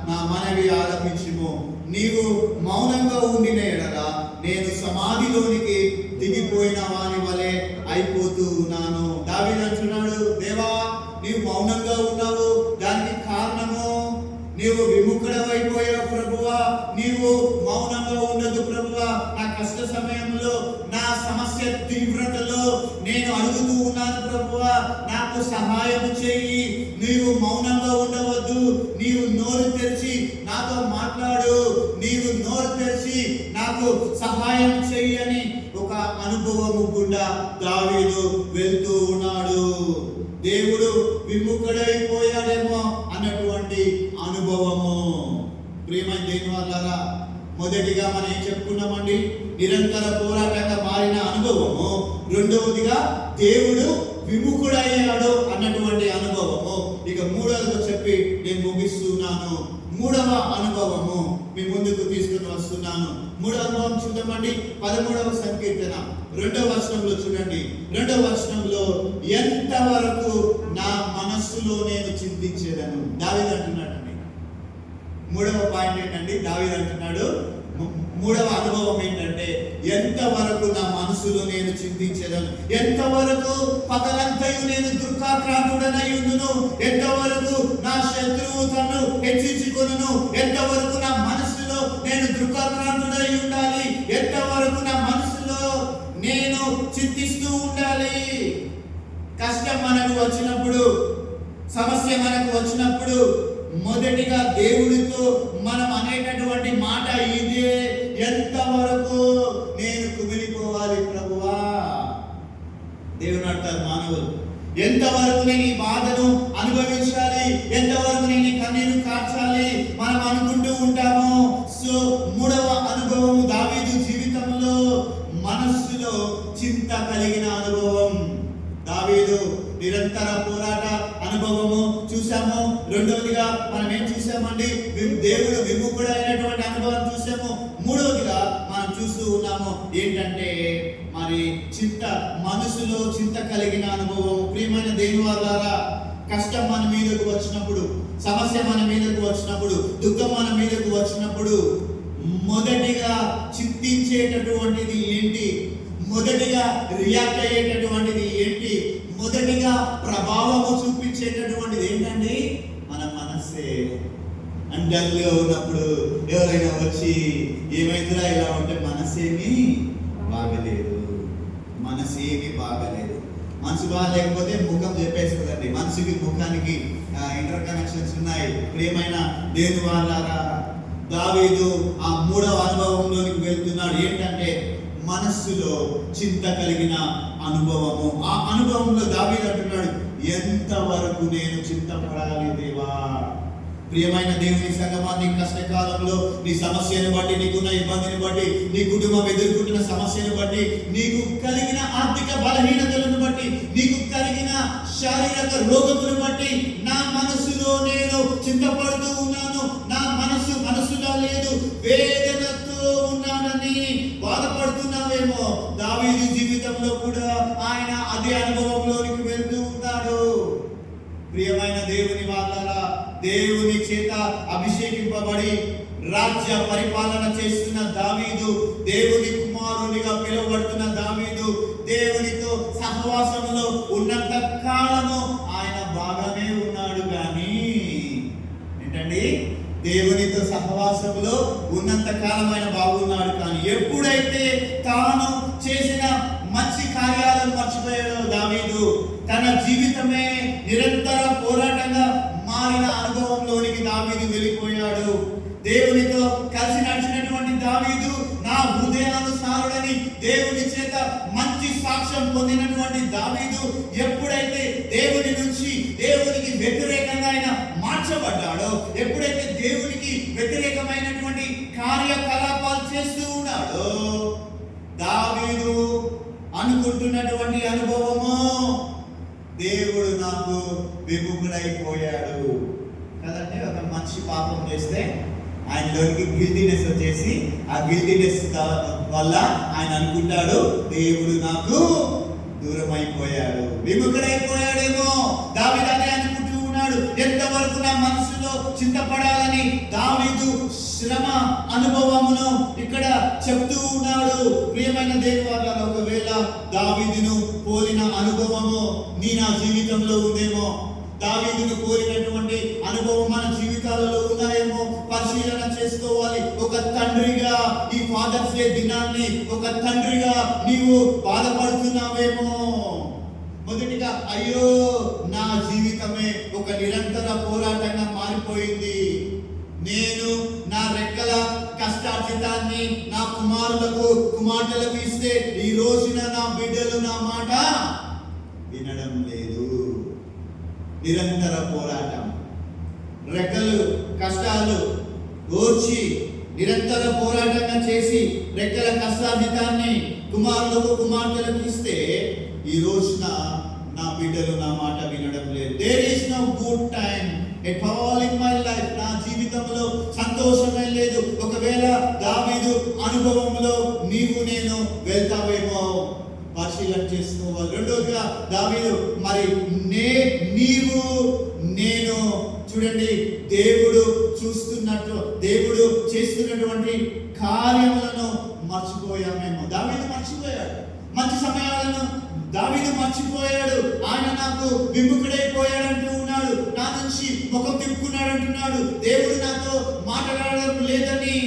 నా మనవి ఆలకించుము. నీవు మౌనంగా ఉండిన ఎడల నేను సమాధిలోనికి దిగిపోయిన వాని వలె అయిపోతూ ఉన్నాను. దావీదు అంటున్నాడు, దేవా నీవు మౌనంగా ఉన్నావు, దానికి కారణము నీవు విముఖుడవైపోయావు ప్రభువా, నీవు మౌనంగా ఉండదు ప్రభువా. నా కష్ట సమయంలో, నా సమస్య తీవ్రతలో నేను అడుగుతూ ఉన్నాను ప్రభువా, నాకు సహాయం చేయి. నీవు మౌనంగా ఉండవద్దు, నీవు నోరు తెరిచి నాతో మాట్లాడు, నీవు నోరు తెరిచి నాకు సహాయం చేయి అని ఒక అనుభవము గుండా దావీదు వెళ్తూ ఉన్నాడు. దేవుడు విముఖుడైపోయాడేమో అన్నటువంటి అనుభవము. ప్రియమైన దేవుని వాళ్ళారా, మొదటిగా మనం ఏం చెప్పుకున్నామండి? నిరంతర పోరాటంగా మారిన అనుభవము. రెండవదిగా దేవుడు విముఖుడయ్యాడు అన్నటువంటి అనుభవము. ఇక మూడవదిగా చెప్పి నేను ముగిస్తున్నాను. మూడవ అనుభవము మీ ముందుకు తీసుకుని వస్తున్నాను. మూడవ అనుభవం చూద్దామండి. 13వ సంకీర్తన 2వ వచనంలో చూడండి. 2వ వచనంలో, ఎంతవరకు నా మనస్సులో నేను చింతించేదను. దావీదు అంటున్నాడండి. మూడవ పాయింట్ ఏంటండి? దావీదు అంటున్నాడు, మూడవ అనుభవం ఏంటంటే, ఎంతవరకు నా మనసులో నేను చింతించేదను, ఎంతవరకు పగలంతయు నేను దుఃఖాక్రాంతుడనై ఉండును, ఎంతవరకు నా శత్రువు తన్ను హెచ్చించుకొనును, ఎంతవరకు నా మనసులో నేను దుఃఖాక్రాంతుడై ఉండాలి, ఎంతవరకు నా మనసులో నేను చింతిస్తూ ఉండాలి. కష్టం మనకు వచ్చినప్పుడు, సమస్య మనకు వచ్చినప్పుడు మొదటిగా దేవుడితో మనం అనేటటువంటి మాట ఇదే, ఎంతవరకు నేను కుమిలిపోవాలి ప్రభువా. దేవుడు అంటారు మానవులు, ఎంతవరకు నేను ఈ బాధను అనుభవించాలి, ఎంతవరకు నేను ఈ కన్నీరు కార్చాలి మనం అనుకుంటూ ఉంటాము. సో మూడవ అనుభవము దావీదు జీవితంలో మనస్సులో చింత కలిగిన అనుభవం. దావీదు నిరంతర పోరాట అనుభవము చూసాము. రెండవదిగా మనం ఏం చూసామండి? దేవుడు విముఖుడైనటువంటి అనుభవం చూసాము. మూడవదిగా మనం చూస్తూ ఉన్నాము ఏంటంటే, మరి చింత, మనసులో చింత కలిగిన అనుభవం. ప్రియమైన దేవుని వాళ్ళారా, కష్టం మన మీదకు వచ్చినప్పుడు, సమస్య మన మీదకు వచ్చినప్పుడు, దుఃఖం మన మీదకు వచ్చినప్పుడు మొదటిగా చింతించేటటువంటిది ఏంటి? మొదటిగా రియాక్ట్ అయ్యేటటువంటిది ఏంటి? మొదటిగా ప్రభావము చూపించేటటువంటిది ఏంటండి? మన మనస్సే. డల్గా ఉన్నప్పుడు ఎవరైనా వచ్చి ఏమైందిరా ఇలా ఉంటే మనసేమీ బాగలేదు, మనసేమీ బాగలేదు. మనసు బాగాలేకపోతే ముఖం చెప్పేస్తుందండి. మనసుకి ముఖానికి ఇంటర్ కనెక్షన్స్ ఉన్నాయి. ప్రియమైన దేవుని వాళ్ళారా, దావీదు ఆ 3వ అనుభవంలోనికి వెళ్తున్నాడు. ఏంటంటే మనస్సులో చింత కలిగిన అనుభవము. ఆ అనుభవంలో దావీదు అంటున్నాడు, ఎంతవరకు నేను చింతపడాలి దేవా. ప్రియమైన దేవుని సంగమా, నీ కష్టకాలంలో నీ సమస్యను బట్టి, నీకున్న ఇబ్బందిని బట్టి, నీ కుటుంబం ఎదుర్కొంటున్న సమస్యను బట్టి, నీకు కలిగిన ఆర్థిక బలహీనతలను బట్టి, నీకు కలిగిన శారీరక రోగములను బట్టి నా మనసులో నేను చింతపడుతూ ఉన్నాను, నా మనసుగా లేదు, వేదనతో ఉన్నానని బాధపడుతున్నావేమో. దావీదు జీవితంలో కూడా ఆయన అదే అనుభవంలోనికి వెళ్తూ ఉన్నాడు. ప్రియమైన దేవుని వాళ్ళారా, దేవుని చేత అభిషేకింపబడి రాజ్య పరిపాలన చేస్తున్న దావీదు, దేవుని కుమారునిగా పిలువబడుతున్న దావీదు, దేవునితో సహవాసంలో ఉన్నంత కాలము ఆయన బాగానే ఉన్నాడు. కానీ ఏంటండి, దేవునితో సహవాసంలో ఉన్నంత కాలం ఆయన బాగున్నాడు. కానీ ఎప్పుడైతే తాను చేసిన మంచి కార్యాలను మర్చిపోయాడో దావీదు, తన జీవితమే నిరంతర పోరాటంగా మారిన అనుభవంలోనికి దావీదు వెళ్ళిపోయాడు. దేవునితో కలిసి నడిచినటువంటి దావీదు నా హృదయానుసారుడని దేవుని చేత మంచి సాక్ష్యం పొందినటువంటి దావీదు ఎప్పుడైతే దేవుని నుంచి దేవునికి వ్యతిరేకంగా ఆయన మార్చబడ్డాడో, ఎప్పుడైతే దేవునికి వ్యతిరేకమైనటువంటి కార్యకలాపాలు చేస్తూ ఉన్నాడో, దావీదు అనుకుంటున్నటువంటి అనుభవము, దేవుడు నాకు విముఖుడైపోయాడు కదండి. ఒక మనిషి పాపం చేస్తే ఆయనలోనికి గిల్టీనెస్ వచ్చేసి, ఆ గిల్టీనెస్ వల్ల ఆయన అనుకుంటాడు, దేవుడు నాకు దూరం అయిపోయాడు, విముఖుడైపోయాడేమో. దావీదు అదే అనుకుంటూ ఉన్నాడు. ఎంతవరకు నా మనసులో చింతపడాలని దావీదు శ్రమ అనుభవమును ఇక్కడ చెప్తూ ఉన్నాడు. ప్రియమైన దేవుని వాళ్ళ, ఒకవేళ దావీదును పోలిన అనుభవము నా జీవితంలో ఉందేమో, దావీదును కోరినటువంటి అనుభవం మన జీవితాలలో ఉన్నాయేమో పరిశీలన చేసుకోవాలి. ఒక తండ్రిగా ఈ ఫాదర్స్ డే దినాన్ని ఒక తండ్రిగా నీవు బాధపడుతున్నావేమో. మొదటిగా, అయ్యో నా జీవితమే ఒక నిరంతర పోరాటంగా మారిపోయింది, నేను నా రెక్కల కష్టార్జితాన్ని నా కుమార్తెలకు ఇస్తే ఈ రోజున నా బిడ్డలు నా మాట వినడం లేదు. నిరంతర పోరాటం, రెక్కలు కష్టాలు ఓర్చి నిరంతర పోరాటంగా చేసి రెక్కల కష్టార్జితాన్ని కుమార్తెలకు ఇస్తే ఈ రోజున నా బిడ్డలు నా మాట వినడం లేదు. There is no good time at all in my life. నా జీవితంలో సంతోషమే లేదు. ఒకవేళ దావీదు అనుభవంలో నీవు నేను వెళ్తావేమో పరిశీలన చేసుకోవాలి. రెండోదిగా దావీదు, మరి నీవు నేను చూడండి, దేవుడు చూస్తున్నట్టు, దేవుడు చేస్తున్నటువంటి కార్యములను మర్చిపోయామేమో. దావీదు మర్చిపోయాడు మంచి సమయాలను, దావీదు మర్చిపోయాడు. ఆయన నాకు విముఖుడైపోయాడు అంటూ ఉన్నాడు, నా నుంచి ముఖం తిప్పుకున్నాడు అంటున్నాడు, దేవుడు నాతో మాట్లాడడం లేదని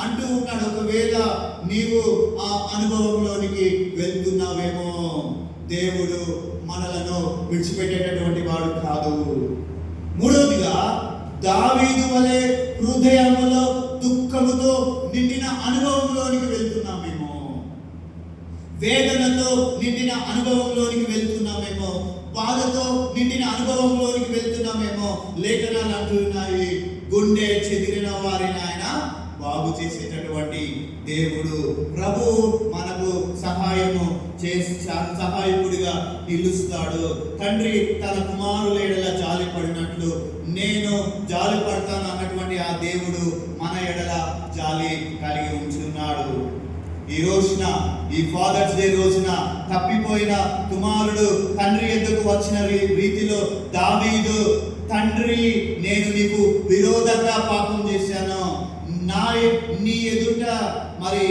అంటూ ఉన్నాడు. ఒకవేళ నీవు ఆ అనుభవంలోనికి వెళ్తున్నావేమో, దేవుడు మనలను విడిచిపెట్టేటటువంటి వాడు కాదు. మూడవదిగా, దావీదు వలె హృదయములో దుఃఖముతో నిండిన అనుభవంలోనికి వెళ్తున్నామేమో, వేదనతో నిండిన అనుభవంలోనికి వెళ్తున్నామేమో, బాధతో నిండిన అనుభవంలోనికి వెళ్తున్నామేమో. లేఖనాలు అంటున్నాయి, గుండె చెదిరిన వారిని ఆయన బాగు చేసేటటువంటి దేవుడు. ప్రభు మనకు సహాయకుడిగా నిలుస్తాడు. తండ్రి తన కుమారుల ఎడల జాలి పడినట్లు నేను జాలి పడతాను అన్నటువంటి ఆ దేవుడు మన ఎడల జాలి కలిగి ఉంచున్నాడు. ఈ రోజున, ఈ ఫాదర్స్ డే రోజున తప్పిపోయిన కుమారుడు తండ్రి ఎద్దుకు వచ్చిన రీతిలో దావీదు, తండ్రి నేను నీకు విరోధంగా పాపం చేశాను, నీ ఎదుట మరి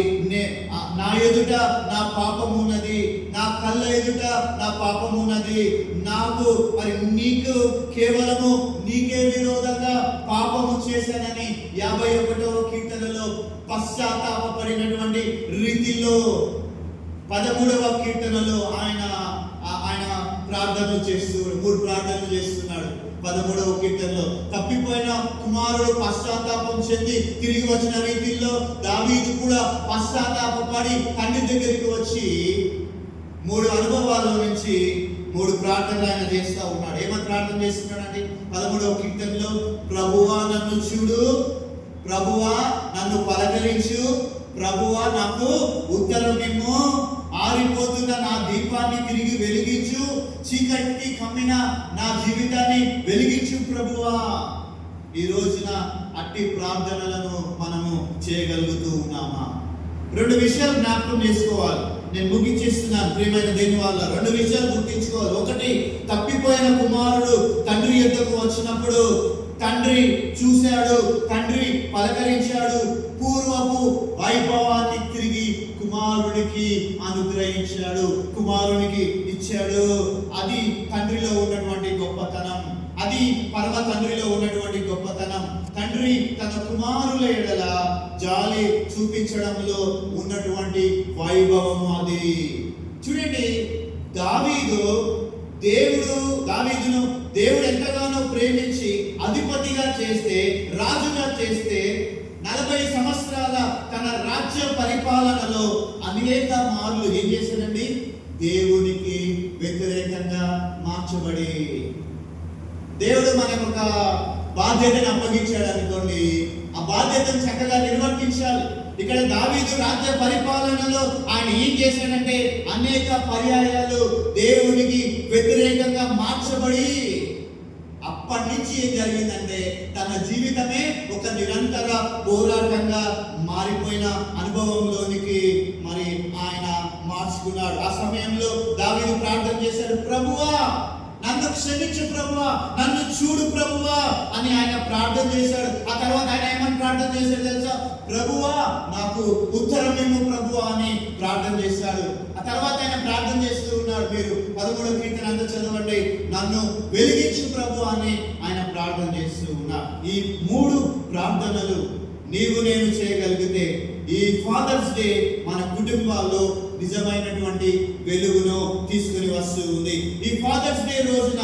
నా ఎదుట నా పాపము ఉన్నది, నా కళ్ళ ఎదుట నా పాపము ఉన్నది. నాకు మరి నీకు కేవలము నీకే విరోధంగా పాపము చేశానని 51వ కీర్తనలో పశ్చాత్తాపడినటువంటి రీతిలో 13వ కీర్తనలో ఆయన ప్రార్థనలు చేస్తున్నాడు. 3 ప్రార్థనలు చేస్తున్నాడు. 13వ కీర్తనలో తప్పిపోయిన కుమారుడు పశ్చాత్తాపం చెంది తిరిగి వచ్చిన రీతిలో దావీదు కూడా పశ్చాత్తాపడి తండ్రి దగ్గరికి వచ్చి 3 అనుభవాల నుంచి 3 ప్రార్థనలు ఆయన చేస్తూ ఉన్నాడు. ఏమని ప్రార్థన చేస్తున్నాడండి? 13వ కీర్తనలో ప్రభువా నన్ను చూడు, ప్రభువా నన్ను పలకరించు, ప్రభువా నాకు ఉత్తరం ఇమ్ము, ఆరిపోతున్న నా దీపాన్ని తిరిగి వెలిగించు, చీకటికి కమ్మిన నా జీవితాన్ని వెలిగించు ప్రభువా. ఈ రోజున అట్టి ప్రార్థనలను మనము చేయగలుగుతూ ఉన్నామా? 2 విషయాలు జ్ఞాపకం చేసుకోవాలి. నేను ముగించేస్తున్నాను ప్రియమైన దేవుని వాళ్ళ. 2 విషయాలు గుర్తించుకోవాలి. 1, తప్పిపోయిన కుమారుడు తండ్రి యొద్దకు వచ్చినప్పుడు తండ్రి చూశాడు, తండ్రి పలకరించాడు, పూర్వపు వైభవాన్ని తిరిగి కుమారునికి అనుగ్రహించాడు, కుమారునికి ఇచ్చాడు. అది తండ్రిలో ఉన్నటువంటి గొప్పతనం, అది పరమ తండ్రిలో ఉన్నటువంటి గొప్పతనం. తండ్రి తన కుమారుల ఎడల జాలి చూపించడంలో ఉన్నటువంటి వైభవము అది. చూడండి, దావీదును దేవుడు ఎంతగానో ప్రేమించి అధిపతిగా చేస్తే, రాజుగా చేస్తే 40 సంవత్సరాల తన రాజ్య పరిపాలనలో అనేక మార్లు ఏం చేశాడండి? దేవునికి వ్యతిరేకంగా మార్చబడి. దేవుడు మనకు ఒక బాధ్యతను అప్పగించాడు అనుకోండి, ఆ బాధ్యతను చక్కగా నిర్వర్తించాలి. ఇక్కడ దావీదు రాజ్య పరిపాలనలో ఆయన ఏం చేశాడంటే అనేక పర్యాయాలు దేవునికి వ్యతిరేకంగా మార్చబడి, అప్పటి నుంచి ఏం జరిగిందంటే తన జీవితమే ఒక నిరంతర పోరాటంగా మారిపోయిన అనుభవంలోనికి మరి ఆయన మార్చుకున్నాడు. ఆ సమయంలో దావీదు ప్రార్థన చేశాడు, ప్రభువా నన్ను క్షమించు ప్రభువా, నన్ను చూడు ప్రభువా అని ఆయన ప్రార్థన చేశాడు. ఆ తర్వాత ఆయన ఏమని ప్రార్థన చేశాడు తెలుసా? ప్రభువా నాకు ఉత్తరం ఇమ్ము ప్రభువా అని ప్రార్థన చేశాడు. ఆ తర్వాత ఆయన ప్రార్థన చేస్తూ ఉన్నాడు. మీరు 13వ కీర్తన అంతా చదవండి. నన్ను వెలిగించు ప్రభువా అని ఆయన ప్రార్థన చేస్తూ ఉన్నారు. ఈ 3 ప్రార్థనలు నీవు నేను చేయగలిగితే ఈ ఫాదర్స్ డే మన కుటుంబాల్లో నిజమైనటువంటి వెలుగును తీసుకుని వస్తూ ఉంది. ఈ ఫాదర్స్ డే రోజున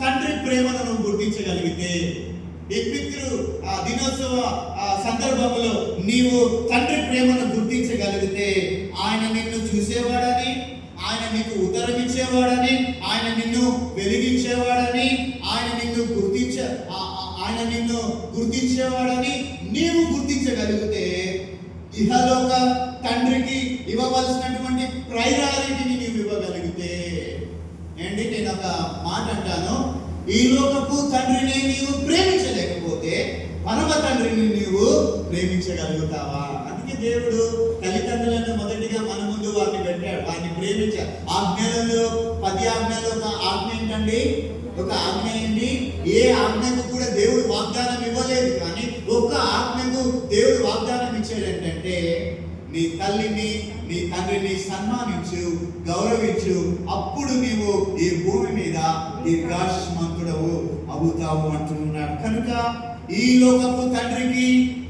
తండ్రి ప్రేమను గుర్తించగలిగితే, ఈ దినోత్సవ సందర్భంలో నీవు తండ్రి ప్రేమను గుర్తించగలిగితే, ఆయన నిన్ను చూసేవాడని, ఆయన నీకు ఉత్తరం ఇచ్చేవాడని, ఆయన నిన్ను వెలిగించేవాడని, ఆయన నిన్ను గుర్తించేవాడని నీవు గుర్తించగలిగితే, ఇహలోక తండ్రికి ఇవ్వవలసినటువంటి ప్రయారిటీని నీవు ఇవ్వగలిగితే, ఏంటి నేను ఒక మాట అంటాను, ఈ లోకపు తండ్రిని నీవు ప్రేమించలేకపోతే పరమ తండ్రిని నీవు ప్రేమించగలుగుతావా? అందుకే దేవుడు తల్లిదండ్రులను మొదటిగా మన ముందు వారిని పెట్టాడు, వారిని ప్రేమించాడు. ఆజ్ఞలలో 10 ఆజ్ఞలు ఒక ఆజ్ఞ ఏంటండి? ఒక ఆజ్ఞ ఏంటి? ఏ ఆజ్ఞకు కూడా దేవుడు వాగ్దానం ఇవ్వలేదు, కానీ ఒక్క ఆజ్ఞకు దేవుడు వాగ్దానం ఇచ్చాడు. ఏంటంటే నీ తల్లిని నీ తండ్రిని సన్మానించు, గౌరవించు, అప్పుడు నీవు ఈ భూమి మీద దీర్ఘాయుష్మంతుడవు అవుతావు అంటున్నాడు. కనుక ఈ లోకపు తండ్రికి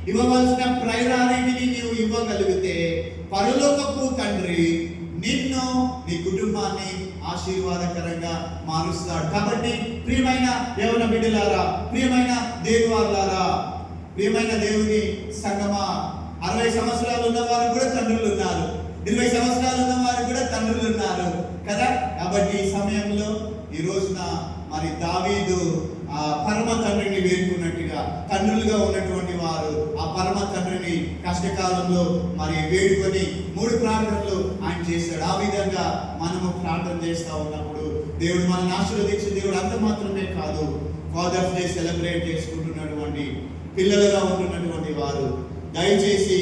ఇవ్వవలసిన ప్రయారిటీని నీవు ఇవ్వగలిగితే పరలోకపు తండ్రి నిన్ను నీ కుటుంబాన్ని ఆశీర్వాదకరంగా మారుస్తాడు. కాబట్టి ప్రియమైన దేవుని బిడ్డలారా, ప్రియమైన దేవులారా, ప్రియమైన దేవుని సంగమా, 60 సంవత్సరాలు ఉన్న వారు కూడా తండ్రులు ఉన్నారు, 20 సంవత్సరాలు ఉన్న వారు కూడా తండ్రులు ఉన్నారు కదా. కాబట్టి ఈ సమయంలో ఈ రోజున మరి దావీదు ఆ పరమ తండ్రిని వేడుకున్నట్టుగా తండ్రులుగా ఉన్నటువంటి వారు ఆ పరమ తండ్రిని కష్టకాలంలో మరి వేడుకొని 3 ప్రార్థనలు ఆయన చేశాడు. ఆ విధంగా మనము ప్రార్థన చేస్తూ ఉన్నప్పుడు దేవుడు మనల్ని ఆశీర్వదించే దేవుడు. అంత మాత్రమే కాదు, ఫాదర్స్ డే సెలబ్రేట్ చేసుకుంటున్నటువంటి పిల్లలుగా ఉంటున్నటువంటి వారు దయచేసి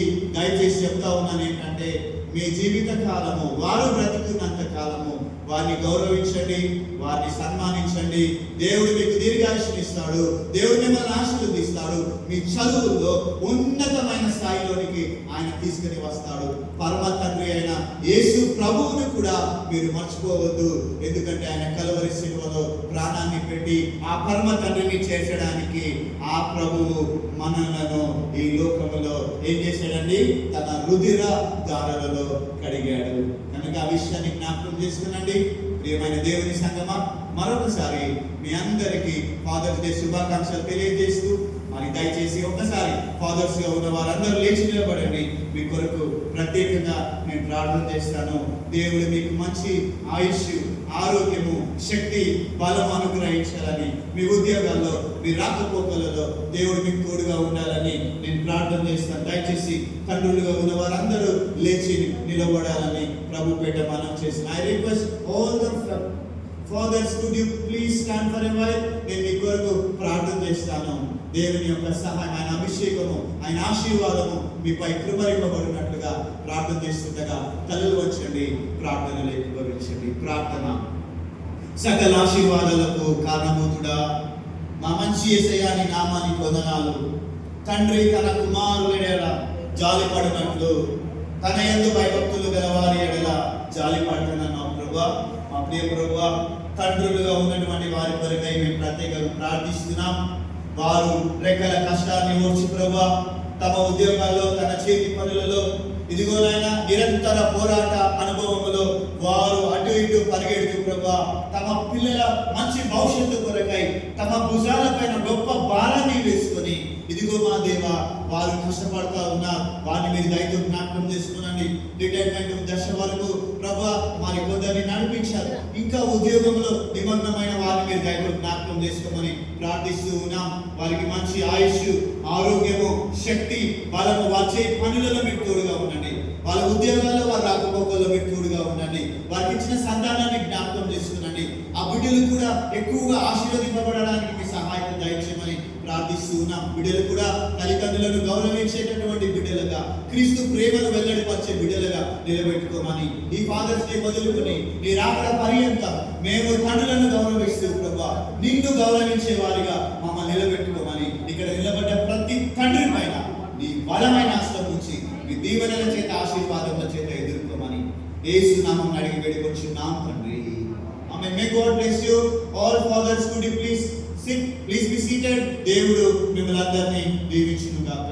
చెప్తా ఉన్నాను ఏంటంటే, మీ జీవిత కాలము, వారు బ్రతుకున్నంత కాలము వారిని గౌరవించండి, వారిని సన్మానించండి. దేవుడు మీకు దీర్ఘాయుష్ని ఇస్తాడు. దేవుడు మిమ్మల్ని ఆశీర్వదిస్తాడు. మీ చదువుల్లో ఉన్నతమైన స్థాయిలోనికి ఆయన తీసుకుని వస్తాడు. పరమ తండ్రి అయిన యేసు ప్రభువును కూడా మీరు మర్చిపోవద్దు. ఎందుకంటే ఆయన కలువరి శిలువలో ప్రాణాన్ని పెట్టి ఆ పరమ తండ్రిని చేర్చడానికి ఆ ప్రభువు మనలను ఈ లోకములో ఏం చేశాడండి? తన రుధిర దారులలో కడిగాడు. కనుక ఆ విషయాన్ని జ్ఞాపకం చేసుకునండి. ప్రియమైన దేవుని సంగమా, మరొకసారి మీ అందరికీ ఫాదర్స్ డే శుభాకాంక్షలు తెలియజేస్తూ, మరి దయచేసి ఒక్కసారి ఫాదర్స్ గా ఉన్న వారందరూ లేచి నిలబడండి. మీ కొరకు ప్రత్యేకంగా నేను ప్రార్థన చేస్తాను. దేవుడు మీకు మంచి ఆయుష్, ఆరోగ్యము, శక్తి, బలం అనుగ్రహించాలని, మీ ఉద్యోగాల్లో, మీ రాకపోకలలో దేవుడు మీకు తోడుగా ఉండాలని నేను ప్రార్థన చేస్తాను. దయచేసి తండ్రులుగా ఉన్న వారందరూ లేచి నిలబడాలని ప్రభు పేట మనం చేసిన I request all the fathers, could you please stand for a while. నేను మీ కొరకు ప్రార్థన చేస్తాను. దేవుని యొక్క సహాయం, ఆయన అభిషేకము, ఆయన ఆశీర్వాదము మీపై కృపరింపబడినట్లుగా ప్రార్థన చేస్తుండగా తలలు వంచండి, ప్రార్థనలు ఏకీభవించండి. ప్రార్థన. సకల ఆశీర్వాదాలకు కారణమూతుడా, మా మంచి యేసయ్య నీ నామానికి వందనాలు. తండ్రి తన కుమారుల ఎడల జాలిపడినట్లు తన యందు భయభక్తులు గలవారి ఎడల జాలిపడుతున్న ప్రభువా, మా ప్రియ ప్రభువా, తండ్రులుగా ఉన్నటువంటి వారి కొరకై మేము ప్రత్యేకంగా ప్రార్థిస్తున్నాం. వారు రెక్కల కష్టాన్ని ఓర్చి ప్రభువా, తమ ఉద్యోగాల్లో, తన చేతి పనులలో, ఇదిగోనైనా నిరంతర పోరాట అనుభవములో వారు అటు ఇటు పరిగెడుతూ ప్రభువా, తమ పిల్లల మంచి భవిష్యత్తు కొరకై తమ భుజాల పైన గొప్ప భారాన్ని వేసుకొని, ఇదిగో మా దేవ, వారు కష్టపడతా ఉన్నారు. వారిని మీరు దయతో జ్ఞాపకం చేసుకునండి. రిటైర్మెంట్ దశ వరకు ప్రభువా మరి కొందరిని నడిపించారు. ఇంకా ఉద్యోగంలో నిమగ్నమైన వారిని మీరు దయతో జ్ఞాపకం చేసుకోమని ప్రార్థిస్తూ ఉన్నాం. వారికి మంచి ఆయుష్, ఆరోగ్యము, శక్తి, బలము, వచ్చే పనులలో మీరు తోడుగా ఉండండి. వాళ్ళ ఉద్యోగాల్లో, వారి రాకపోకల్లో మీరు తోడుగా ఉండండి. వారికి ఇచ్చిన సంతానాన్ని జ్ఞాపకం చేసుకునండి. ఆ బిడ్డలు కూడా ఎక్కువగా ఆశీర్వదింపబడడానికి మీ సహాయం దయచేయమని ప్రార్థిస్తూ ఉన్నాం. బిడ్డలు కూడా తల్లిదండ్రులను గౌరవించేటటువంటి బిడ్డలుగా, క్రీస్తు ప్రేమను వెల్లడిపరిచే బిడ్డలుగా నిలబెట్టుకోమని, ఈ ఫాదర్స్ డే మొదలుకొని నీ రాకడ పర్యంతం మేము తండ్రులను గౌరవిస్తూ ప్రభా, నిన్ను గౌరవించే వారిగా మమ్మల్ని నిలబెట్టుకోమని, ఇక్కడ నిలబడ్డ ప్రతి తండ్రి పైన నీ బలమైన హస్తం ఉంచి మీ దీవెనల చేత, ఆశీర్వాదముల చేత ఎదుర్కోమని యేసు నామం అడిగి వేడుకొచ్చున్నాం తండ్రి. ఆమేన్. May God bless you. All fathers, could you please sit? Please be seated. దేవుడు మిమ్మల్ని అందరినీ దీవించును గాక.